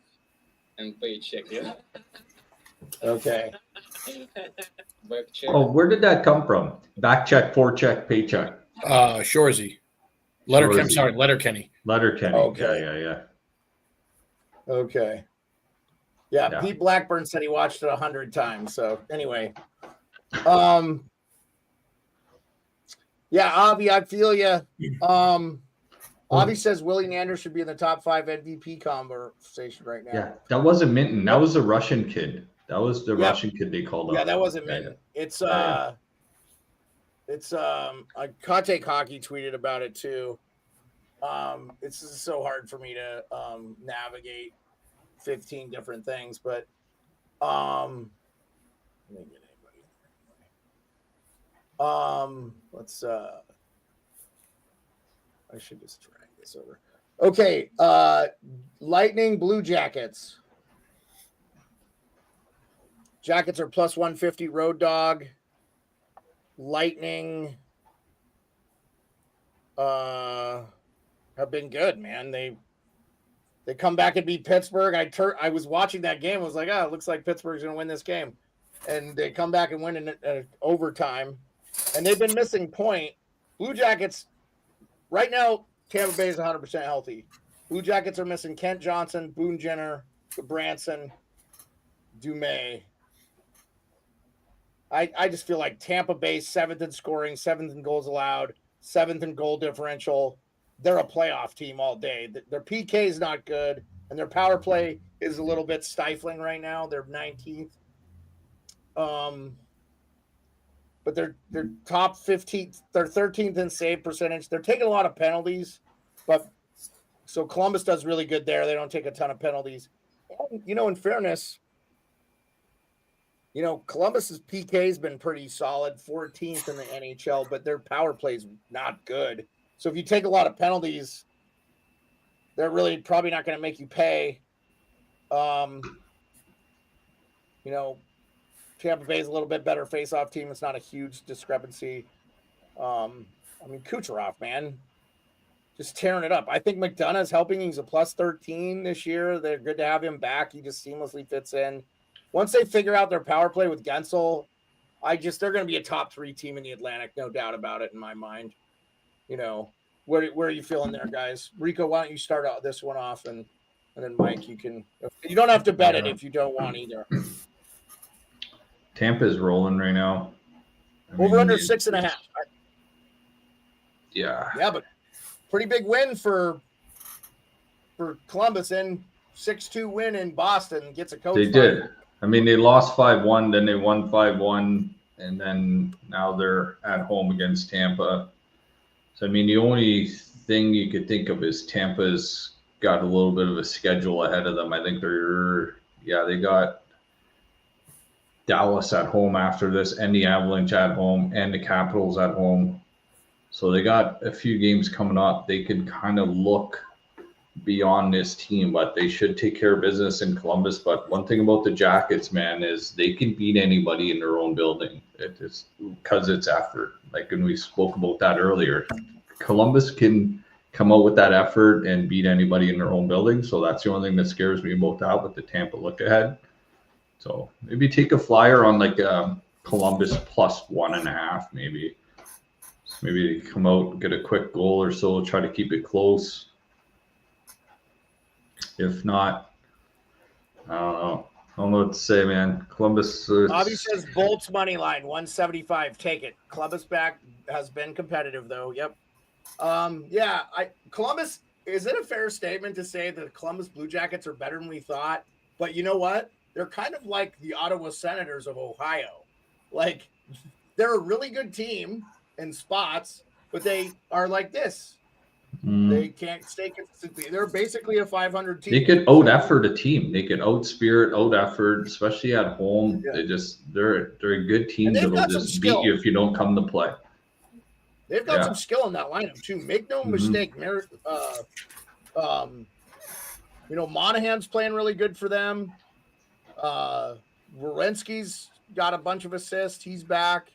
and paycheck, yeah. Okay. Back check. Oh, where did that come from? Back check, forecheck, paycheck. Shorzy. Shorzy. Sorry, Letterkenny. Letterkenny. Okay. Yeah. Okay. Yeah, Yeah. Pete Blackburn said he watched it 100 times. So anyway, yeah, Avi, I feel you. Avi says Willie Nander should be in the top 5 MVP conversation right now. Yeah, that wasn't Minton. That was the Russian kid. That was the Yep. Russian kid they called Yeah, up. that wasn't Minton. It's Contact Hockey tweeted about it too. It's just so hard for me to navigate 15 different things, but let me get anybody. Let's I should just drag this over. Okay, Lightning Blue Jackets. Jackets are plus 150 road dog. Lightning have been good, man. They come back and beat Pittsburgh. I was watching that game. I was like, it looks like Pittsburgh's going to win this game. And they come back and win in overtime. And they've been missing point. Blue Jackets, right now, Tampa Bay is 100% healthy. Blue Jackets are missing Kent Johnson, Boone Jenner, Branson, Dumais. I just feel like Tampa Bay 7th in scoring, 7th in goals allowed, 7th in goal differential. They're a playoff team all day. Their PK is not good, and their power play is a little bit stifling right now. They're 19th. But they're top 15th. They're 13th in save percentage. They're taking a lot of penalties, but so Columbus does really good there. They don't take a ton of penalties. And, in fairness, Columbus's PK has been pretty solid, 14th in the NHL, but their power play is not good. So if you take a lot of penalties, they're really probably not going to make you pay. Tampa Bay is a little bit better face-off team. It's not a huge discrepancy. Kucherov, man, just tearing it up. I think McDonough's helping. He's a plus 13 this year. They're good to have him back. He just seamlessly fits in. Once they figure out their power play with Gensel, they're going to be a top 3 team in the Atlantic, no doubt about it in my mind. Where are you feeling there, guys? Rico, why don't you start out this one off, and then Mike, you don't have to bet it if you don't want either. Tampa's rolling right now. Over under 6.5. Yeah. Yeah, but pretty big win for Columbus, and 6-2 win in Boston gets a coach. They did. They lost 5-1, then they won 5-1, and then now they're at home against Tampa. So, the only thing you could think of is Tampa's got a little bit of a schedule ahead of them. I think they got Dallas at home after this, and the Avalanche at home, and the Capitals at home. So they got a few games coming up. They can kind of look beyond this team, but they should take care of business in Columbus. But one thing about the Jackets, man, is they can beat anybody in their own building. It's because it's effort. And we spoke about that earlier. Columbus can come out with that effort and beat anybody in their own building. So that's the only thing that scares me about that with the Tampa look ahead. So maybe take a flyer on Columbus plus 1.5, maybe. Maybe come out, get a quick goal or so, try to keep it close. If not, I don't know. I don't know what to say, man. Columbus. Bobby says Bolts money line 175. Take it. Columbus back has been competitive though. Yep. Columbus. Is it a fair statement to say that the Columbus Blue Jackets are better than we thought? But you know what? They're kind of like the Ottawa Senators of Ohio. They're a really good team in spots, but they are like this. They can't stay consistently. They're basically a 500 team. They could out effort a team. They could out spirit, out effort, especially at home. Yeah. They're a good team And they've that'll got some just beat skill. you if you don't come to play. They've got Yeah. some skill in that lineup too. Make no Mhm. mistake, Monahan's playing really good for them. Werenski's got a bunch of assists. He's back.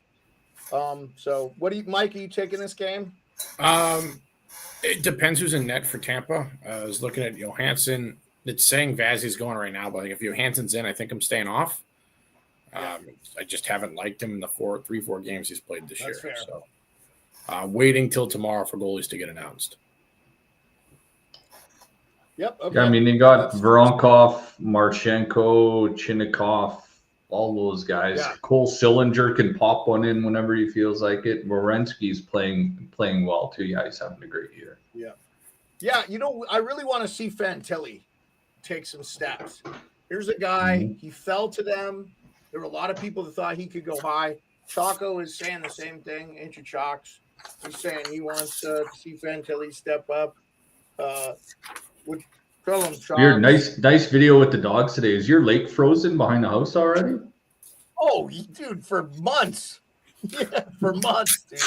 So what do you, Mike? Are you taking this game? It depends who's in net for Tampa. I was looking at Johansson. It's saying Vazzy's going right now, but if Johansson's in, I think I'm staying off. I just haven't liked him in the 4 games he's played this That's year. fair. So waiting till tomorrow for goalies to get announced. Yep. Okay. Yeah, I mean, they got Voronkov, Marchenko, Chinnikov, all those guys. Yeah. Cole Sillinger can pop one in whenever he feels like it. Werenski's playing well too. Yeah, he's having a great year. Yeah, I really want to see Fantilli take some steps. Here's a guy, he fell to them. There were a lot of people that thought he could go high. Chaco is saying the same thing, ain't you, Chalks? He's saying he wants to see Fantilli step up. Tell him, Chalks. Weird, nice video with the dogs today. Is your lake frozen behind the house already? Oh, dude, for months. Yeah, for months, dude.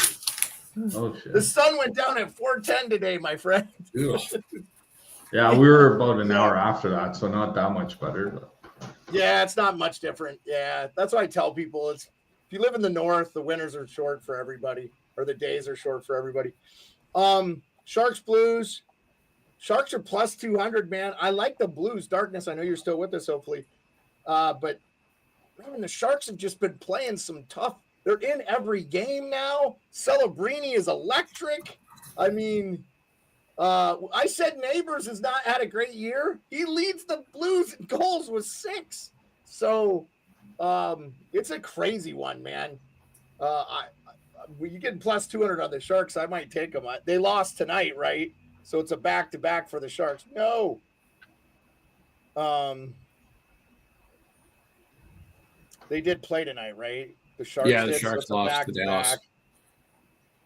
Oh shit. The sun went down at 4:10 today, my friend. Ugh. Yeah, we were about an hour after that, so not that much better. But. Yeah, it's not much different. Yeah, that's what I tell people. It's if you live in the north, the winters are short for everybody, or the days are short for everybody. Sharks Blues. Sharks are plus 200, man. I like the Blues. Darkness, I know you're still with us, hopefully. But man, the Sharks have just been playing some tough. They're in every game now. Celebrini is electric. I mean, I said Neighbors has not had a great year. He leads the Blues in goals with 6. So it's a crazy one, man. You get plus 200 on the Sharks, I might take them. They lost tonight, right? So it's a back-to-back for the Sharks. No. They did play tonight, right? The Sharks Yeah, the did, Sharks it's a lost to Dallas. back-to-back.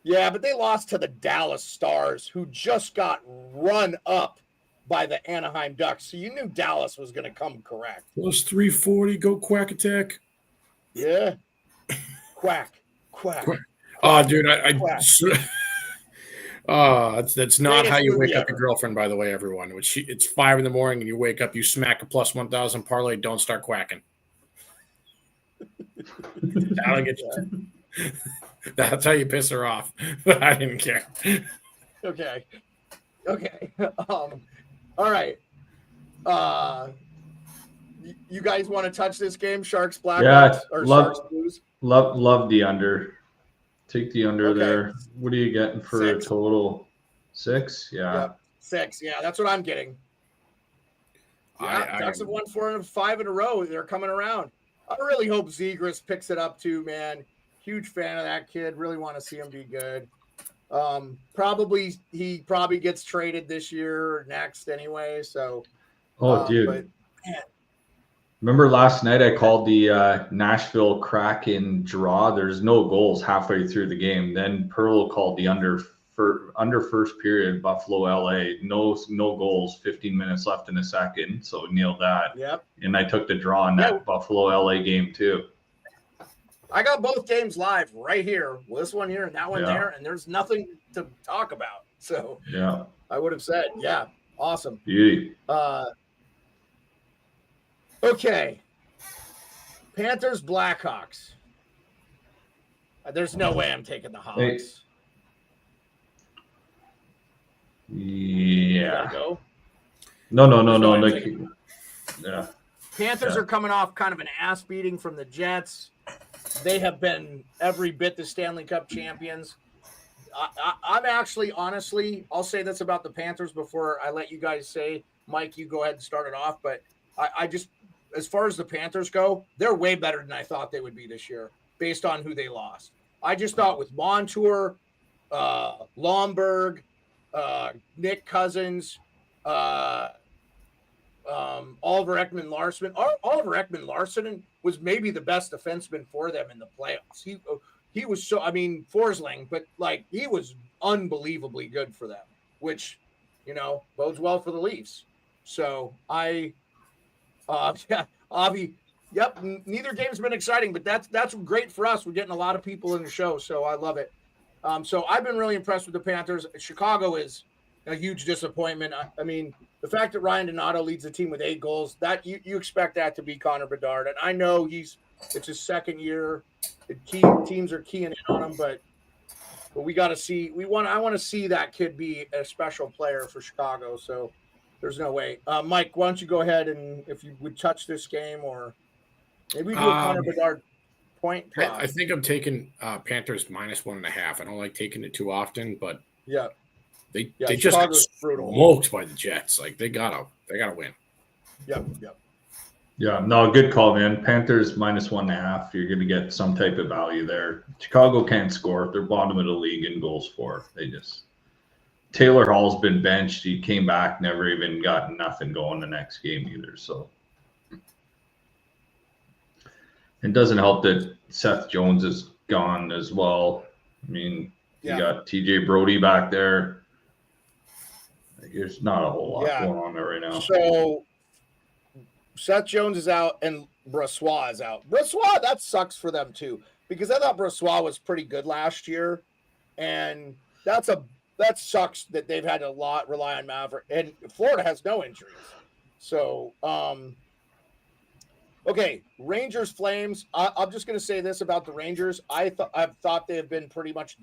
Yeah, but they lost to the Dallas Stars, who just got run up by the Anaheim Ducks. So you knew Dallas was going to come correct. Plus 340, go Quack Attack. Yeah. Quack. Oh, dude, Quack. that's not Greatest how you wake movie up your ever. girlfriend, by the way, everyone. It's 5 in the morning and you wake up, you smack a plus 1,000 parlay, don't start quacking. That'll get you. That's how you piss her off. But I didn't care. Okay. All right. You guys want to touch this game? Sharks, Blackhawks, Yeah, or love- Sharks, Blues? Love the under. Take the under Okay. there. What are you getting for 6. a total? 6? Yeah. Yep. 6. Yeah, that's what I'm getting. Yeah, Ducks have won 4 and 5 in a row. They're coming around. I really hope Zegras picks it up too, man. Huge fan of that kid. Really want to see him be good. He probably gets traded this year or next anyway. So, Dude. but man, Remember last night I called the Nashville Kraken draw. There's no goals halfway through the game. Then Pearl called the under first period, Buffalo, LA. No goals, 15 minutes left in the second. So nailed that. yep. And I took the draw in that Buffalo, LA game too. I got both games live right here. Well, this one here and that one there, and there's nothing to talk about. So Yeah. I would have said, yeah, awesome. Beauty. Okay. Panthers, Blackhawks. There's no way I'm taking the Hawks. Yeah. Gotta go. No. Yeah. Panthers are coming off kind of an ass beating from the Jets. They have been every bit the Stanley Cup champions. I'm actually, honestly, I'll say this about the Panthers before I let you guys say, Mike, you go ahead and start it off. But I just, as far as the Panthers go, they're way better than I thought they would be this year based on who they lost. I just thought with Montour, Lomberg, Nick Cousins, Oliver Ekman-Larsson. Oliver Ekman-Larsson was maybe the best defenseman for them in the playoffs. He was so, I mean, Forsling, but like he was unbelievably good for them. which, bodes well for the Leafs. So yeah, Avi, yep, neither game's been exciting, but that's great for us. We're getting a lot of people in the show, so I love it. So I've been really impressed with the Panthers. Chicago is a huge disappointment. I mean, the fact that Ryan Donato leads the team with 8 goals, that you expect that to be Connor Bedard. And I know it's his second year. Teams are keying in on him, but we got to see. I want to see that kid be a special player for Chicago. So there's no way. Mike, why don't you go ahead and if you would touch this game, or maybe we do a Connor Bedard point prop. I think I'm taking Panthers -1.5. I don't like taking it too often, but yeah, they just got smoked by the Jets. Like they gotta win. Yep. Yeah, no, good call, man. Panthers -1.5. You're going to get some type of value there. Chicago can't score. They're bottom of the league in goals for. Taylor Hall's been benched. He came back, never even got nothing going the next game either. So it doesn't help that Seth Jones is gone as well. I mean, you got TJ Brody back there. There's not a whole lot going on there right now. So Seth Jones is out and Brossoit is out. Brossoit, that sucks for them too, because I thought Brossoit was pretty good last year, and that sucks that they've had to rely on Maverick, and Florida has no injuries. So, okay, Rangers Flames. I'm just going to say this about the Rangers. I've thought they have been pretty much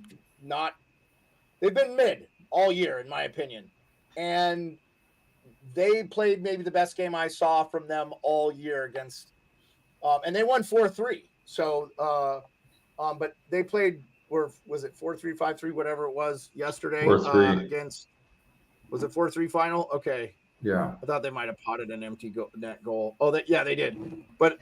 they've been mid all year, in my opinion, and they played maybe the best game I saw from them all year against, and they won 4-3. So, but they played, was it 4-3, 5-3, whatever it was yesterday against, was it 4-3 final? Okay. Yeah. I thought they might have potted an empty net goal. Oh, they did. But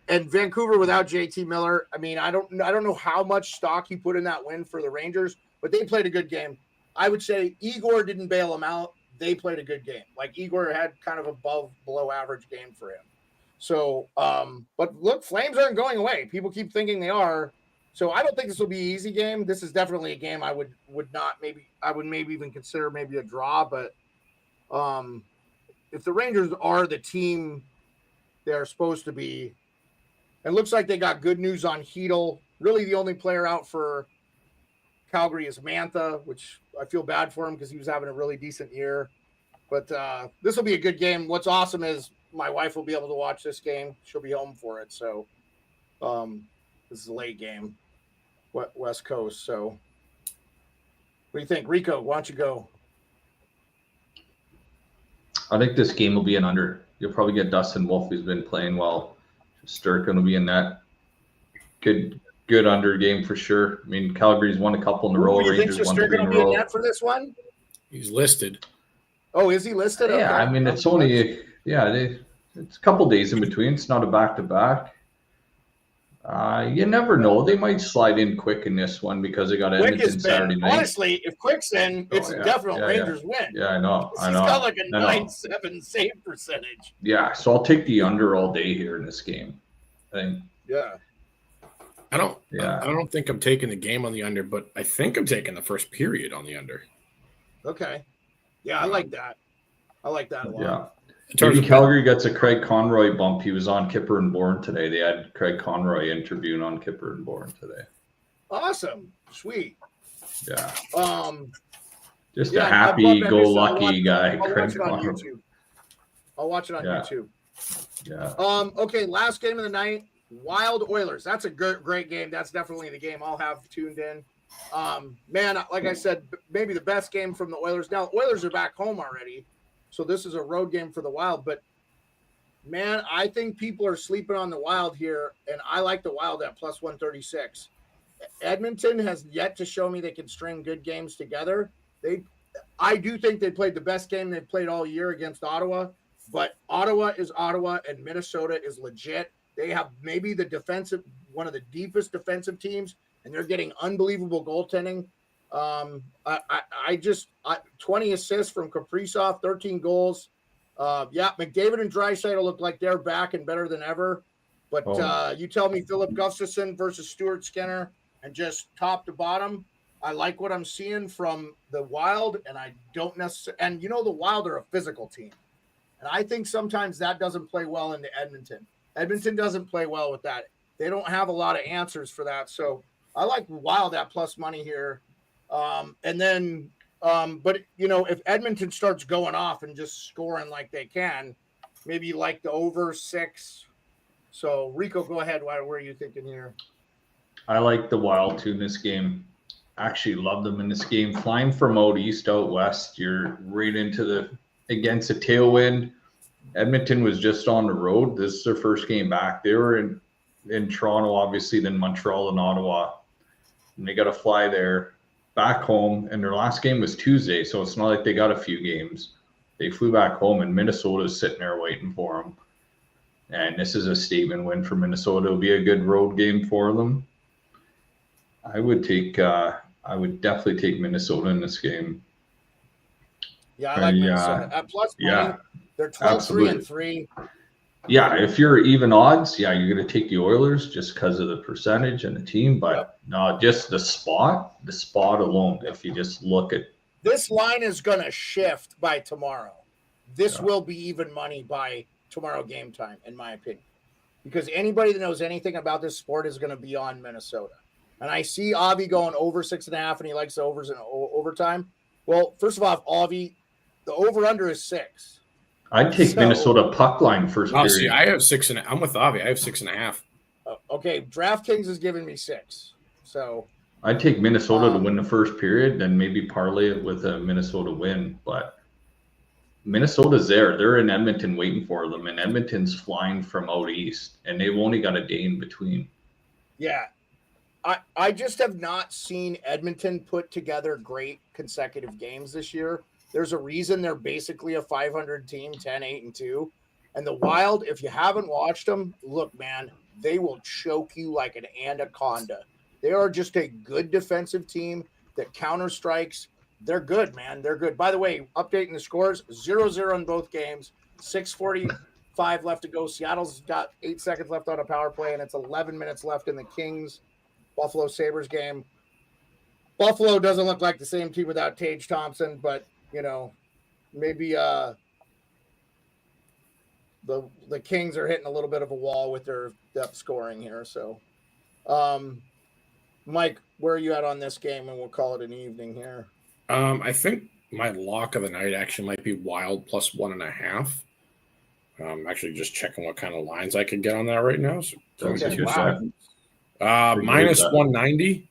and Vancouver without JT Miller. I mean, I don't know how much stock you put in that win for the Rangers, but they played a good game. I would say Igor didn't bail them out. They played a good game. Like Igor had kind of below average game for him. So, but look, Flames aren't going away. People keep thinking they are. So I don't think this will be an easy game. This is definitely a game I would maybe even consider maybe a draw. But if the Rangers are the team they're supposed to be, it looks like they got good news on Hedl. Really, the only player out for Calgary is Mantha, which I feel bad for him because he was having a really decent year. But this will be a good game. What's awesome is my wife will be able to watch this game. She'll be home for it. So this is a late game, West Coast. So what do you think? Rico, why don't you go? I think this game will be an under. You'll probably get Dustin Wolf, who's been playing well. Sturgeon will be in that. Good under game for sure. I mean, Calgary's won a couple in a row. Do you think Rangers won Sturgeon 3 in will a be in row. net for this one? He's listed. Oh, is he listed? Yeah, Okay. I mean, it's only it's a couple days in between. It's not a back-to-back. You never know. They might slide in quick in this one because they got Edmonton Saturday night. Honestly, if Quick's in, it's a definite Rangers win. Yeah, I know. He's got like a 9.7 save percentage. Yeah, so I'll take the under all day here in this game. I think. Yeah. I don't think I'm taking the game on the under, but I think I'm taking the first period on the under. Okay. Yeah, I like that. I like that a lot. Yeah. Maybe Calgary gets a Craig Conroy bump. He was on Kipper and Bourne today. They had Craig Conroy interviewing on Kipper and Bourne today. Awesome. Sweet. Yeah. Just a happy-go-lucky guy, Craig Conroy. I'll watch it on YouTube. Yeah. Okay, last game of the night, Wild Oilers. That's a great game. That's definitely the game I'll have tuned in. Man, like I said, maybe the best game from the Oilers. Now, Oilers are back home already, so this is a road game for the Wild. But, man, I think people are sleeping on the Wild here, and I like the Wild at plus 136. Edmonton has yet to show me they can string good games together. I do think they played the best game they've played all year against Ottawa, but Ottawa is Ottawa, and Minnesota is legit. They have maybe one of the deepest defensive teams, and they're getting unbelievable goaltending. 20 assists from Kaprizov, 13 goals. McDavid and Draisaitl look like they're back and better than ever. But you tell me Philip Gustafsson versus Stuart Skinner and just top to bottom, I like what I'm seeing from the Wild, and I don't necessarily. And the Wild are a physical team, and I think sometimes that doesn't play well into Edmonton. Edmonton doesn't play well with that. They don't have a lot of answers for that. So I like Wild at plus money here. And then, but if Edmonton starts going off and just scoring like they can, maybe you like the over 6. So Rico, go ahead. Where are you thinking here? I like the Wild too in this game. Actually love them in this game. Flying from out east, out west, you're right into against a tailwind. Edmonton was just on the road. This is their first game back. They were in Toronto, obviously, then Montreal and Ottawa. And they got to fly there back home. And their last game was Tuesday, so it's not like they got a few games. They flew back home, and Minnesota's sitting there waiting for them. And this is a statement win for Minnesota. It'll be a good road game for them. I would definitely take Minnesota in this game. Yeah, I like Minnesota. At plus money, they're 12-3-3. Yeah, if you're even odds, you're going to take the Oilers just because of the percentage and the team. But no, just the spot alone, if you just look at. This line is going to shift by tomorrow. This will be even money by tomorrow game time, in my opinion. Because anybody that knows anything about this sport is going to be on Minnesota. And I see Avi going over 6.5, and he likes the overs in overtime. Well, first of all, Avi, the over-under is 6. I'd take Minnesota puck line first period. See, I have 6.5. I'm with Avi. I have 6.5. Okay, DraftKings is giving me 6. So I'd take Minnesota to win the first period, then maybe parlay it with a Minnesota win. But Minnesota's there. They're in Edmonton waiting for them, and Edmonton's flying from out east, and they've only got a day in between. Yeah. I just have not seen Edmonton put together great consecutive games this year. There's a reason they're basically a 500 team, 10-8-2. And the Wild, if you haven't watched them, look, man, they will choke you like an anaconda. They are just a good defensive team that counter strikes. They're good, man. They're good. By the way, updating the scores, 0-0 in both games, 6:45 left to go. Seattle's got 8 seconds left on a power play, and it's 11 minutes left in the Kings Buffalo Sabres game. Buffalo doesn't look like the same team without Tage Thompson, but maybe the Kings are hitting a little bit of a wall with their depth scoring here. So, Mike, where are you at on this game? And we'll call it an evening here. I think my lock of the night actually might be Wild plus 1.5. I'm actually just checking what kind of lines I could get on that right now. So minus 190.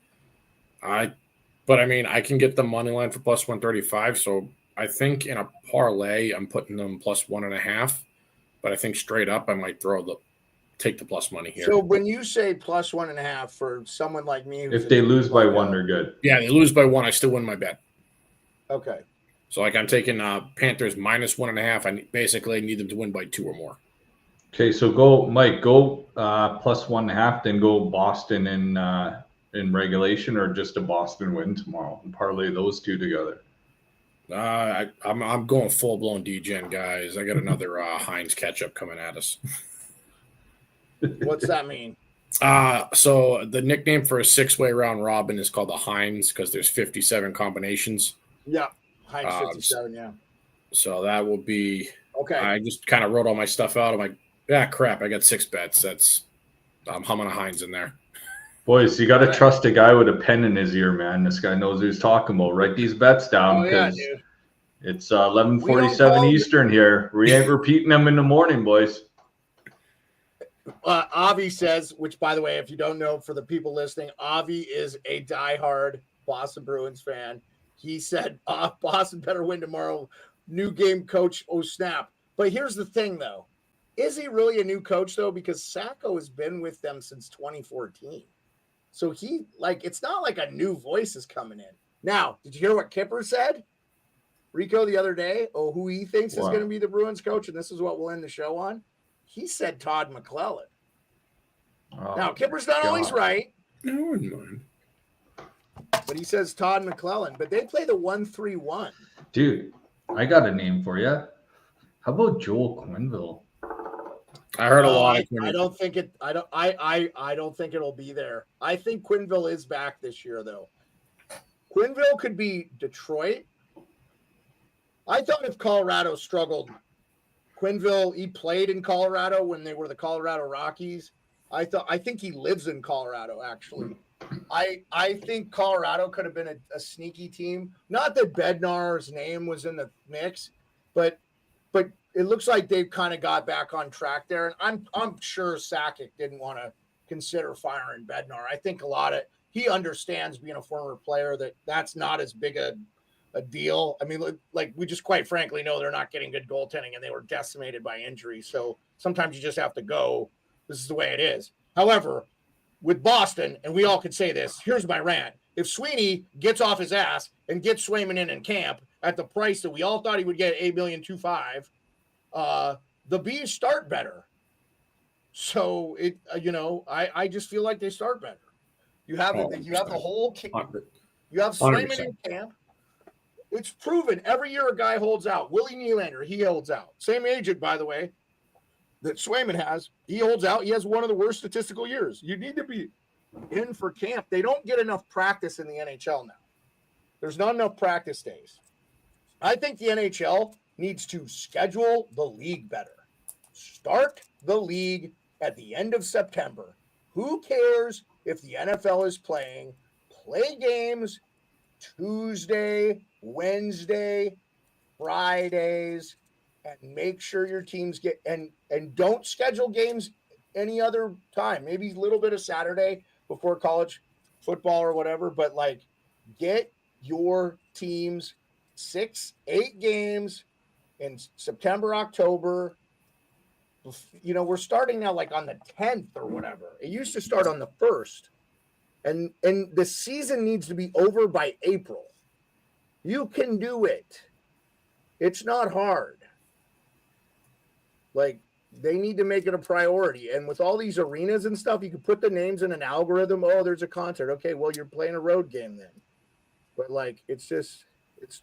But I mean, I can get the money line for plus 135. So I think in a parlay, I'm putting them plus 1.5. But I think straight up, I might take the plus money here. So when you say plus 1.5 for someone like me, if they lose by 1, they're good. Yeah, they lose by 1, I still win my bet. Okay. So I'm taking Panthers minus 1.5. I basically need them to win by 2 or more. Okay, so go plus 1.5, then go Boston in regulation, or just a Boston win tomorrow and parlay those two together. I'm going full blown DGen, guys. I got another Heinz catch-up coming at us. What's that mean? So the nickname for a 6-way round robin is called the Heinz because there's 57 combinations. Yeah, Heinz 57. Yeah. So that will be okay. I just kind of wrote all my stuff out. I'm like, crap! I got 6 bets. I'm humming a Heinz in there. Boys, you got to trust a guy with a pen in his ear, man. This guy knows what he's talking about. Write these bets down because it's 11:47 Eastern here. We ain't repeating them in the morning, boys. Avi says, which, by the way, if you don't know, for the people listening, Avi is a diehard Boston Bruins fan. He said, Boston better win tomorrow. New game coach, oh, snap. But here's the thing, though. Is he really a new coach, though? Because Sacco has been with them since 2014. So it's not like a new voice is coming in. Now, did you hear what Kipper said? Rico the other day, who he thinks is going to be the Bruins coach, and this is what we'll end the show on. He said Todd McClellan. Now, Kipper's not always right. No, I wouldn't mind. But he says Todd McClellan. But they play the 1-3-1. Dude, I got a name for you. How about Joel Quenneville? I heard a lot. I don't think it. I don't think it'll be there. I think Quenneville is back this year, though. Quinville could be Detroit. I thought if Colorado struggled, Quinville, he played in Colorado when they were the Colorado Rockies. I think he lives in Colorado, actually. I think Colorado could have been a sneaky team. Not that Bednar's name was in the mix, but it looks like they've kind of got back on track there. And I'm sure Sakic didn't want to consider firing Bednar. I think he understands, being a former player, that's not as big a deal. I mean, like, we just quite frankly know they're not getting good goaltending, and they were decimated by injury. So sometimes you just have to go. This is the way it is. However, with Boston, and we all could say this, here's my rant. If Sweeney gets off his ass and gets Swayman in camp at the price that we all thought he would get, $8.25 million, the Bees start better. So I just feel like they start better. You have the whole you have Swayman in camp. It's proven every year a guy holds out. Willie Nylander, he holds out. Same agent, by the way, that Swayman has. He holds out. He has one of the worst statistical years. You need to be in for camp. They don't get enough practice in the NHL now. There's not enough practice days. I think the NHL needs to schedule the league better. Start the league at the end of September. Who cares if the NFL is playing? Play games Tuesday, Wednesday, Fridays, and make sure your teams get and don't schedule games any other time. Maybe a little bit of Saturday before college football or whatever, but like, get your teams 6-8 games in September, October. We're starting now like on the 10th or whatever. It used to start on the 1st. And the season needs to be over by April. You can do it. It's not hard. Like, they need to make it a priority. And with all these arenas and stuff, you can put the names in an algorithm. Oh, there's a concert. Okay, well, you're playing a road game then. But like, it's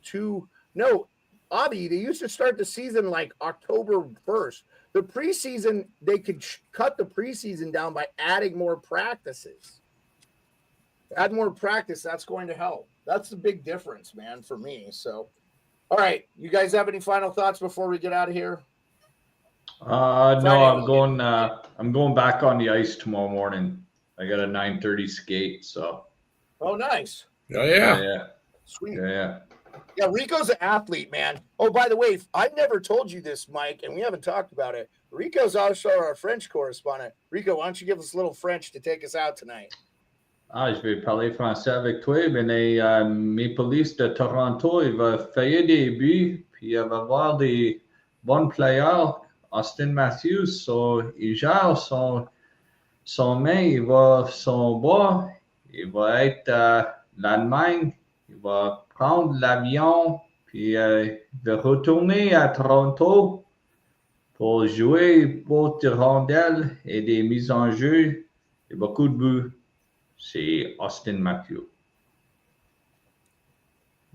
too. No, Avi, they used to start the season like October 1st. The preseason, they could cut the preseason down by adding more practices. Add more practice. That's going to help. That's the big difference, man, for me. So, all right. You guys have any final thoughts before we get out of here? No, I'm going back on the ice tomorrow morning. I got a 9:30 skate. So. Oh, nice. Oh, yeah. Yeah. Sweet. Yeah. Yeah, Rico's an athlete, man. Oh, by the way, I never told you this, Mike, and we haven't talked about it. Rico's also our French correspondent. Rico, why don't you give us a little French to take us out tonight? Je vais parler français avec toi. Ben, les Maple Leafs de Toronto, il va faire des buts, puis il va avoir des bons players. Austin Matthews, il gère son main, il va son bas, il va être à l'Allemagne, il va prendre l'avion, puis il va retourner à Toronto pour jouer pour des rondelles et des mises en jeu et beaucoup de buts. C'est Austin Matthews.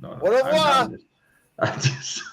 Au revoir. I just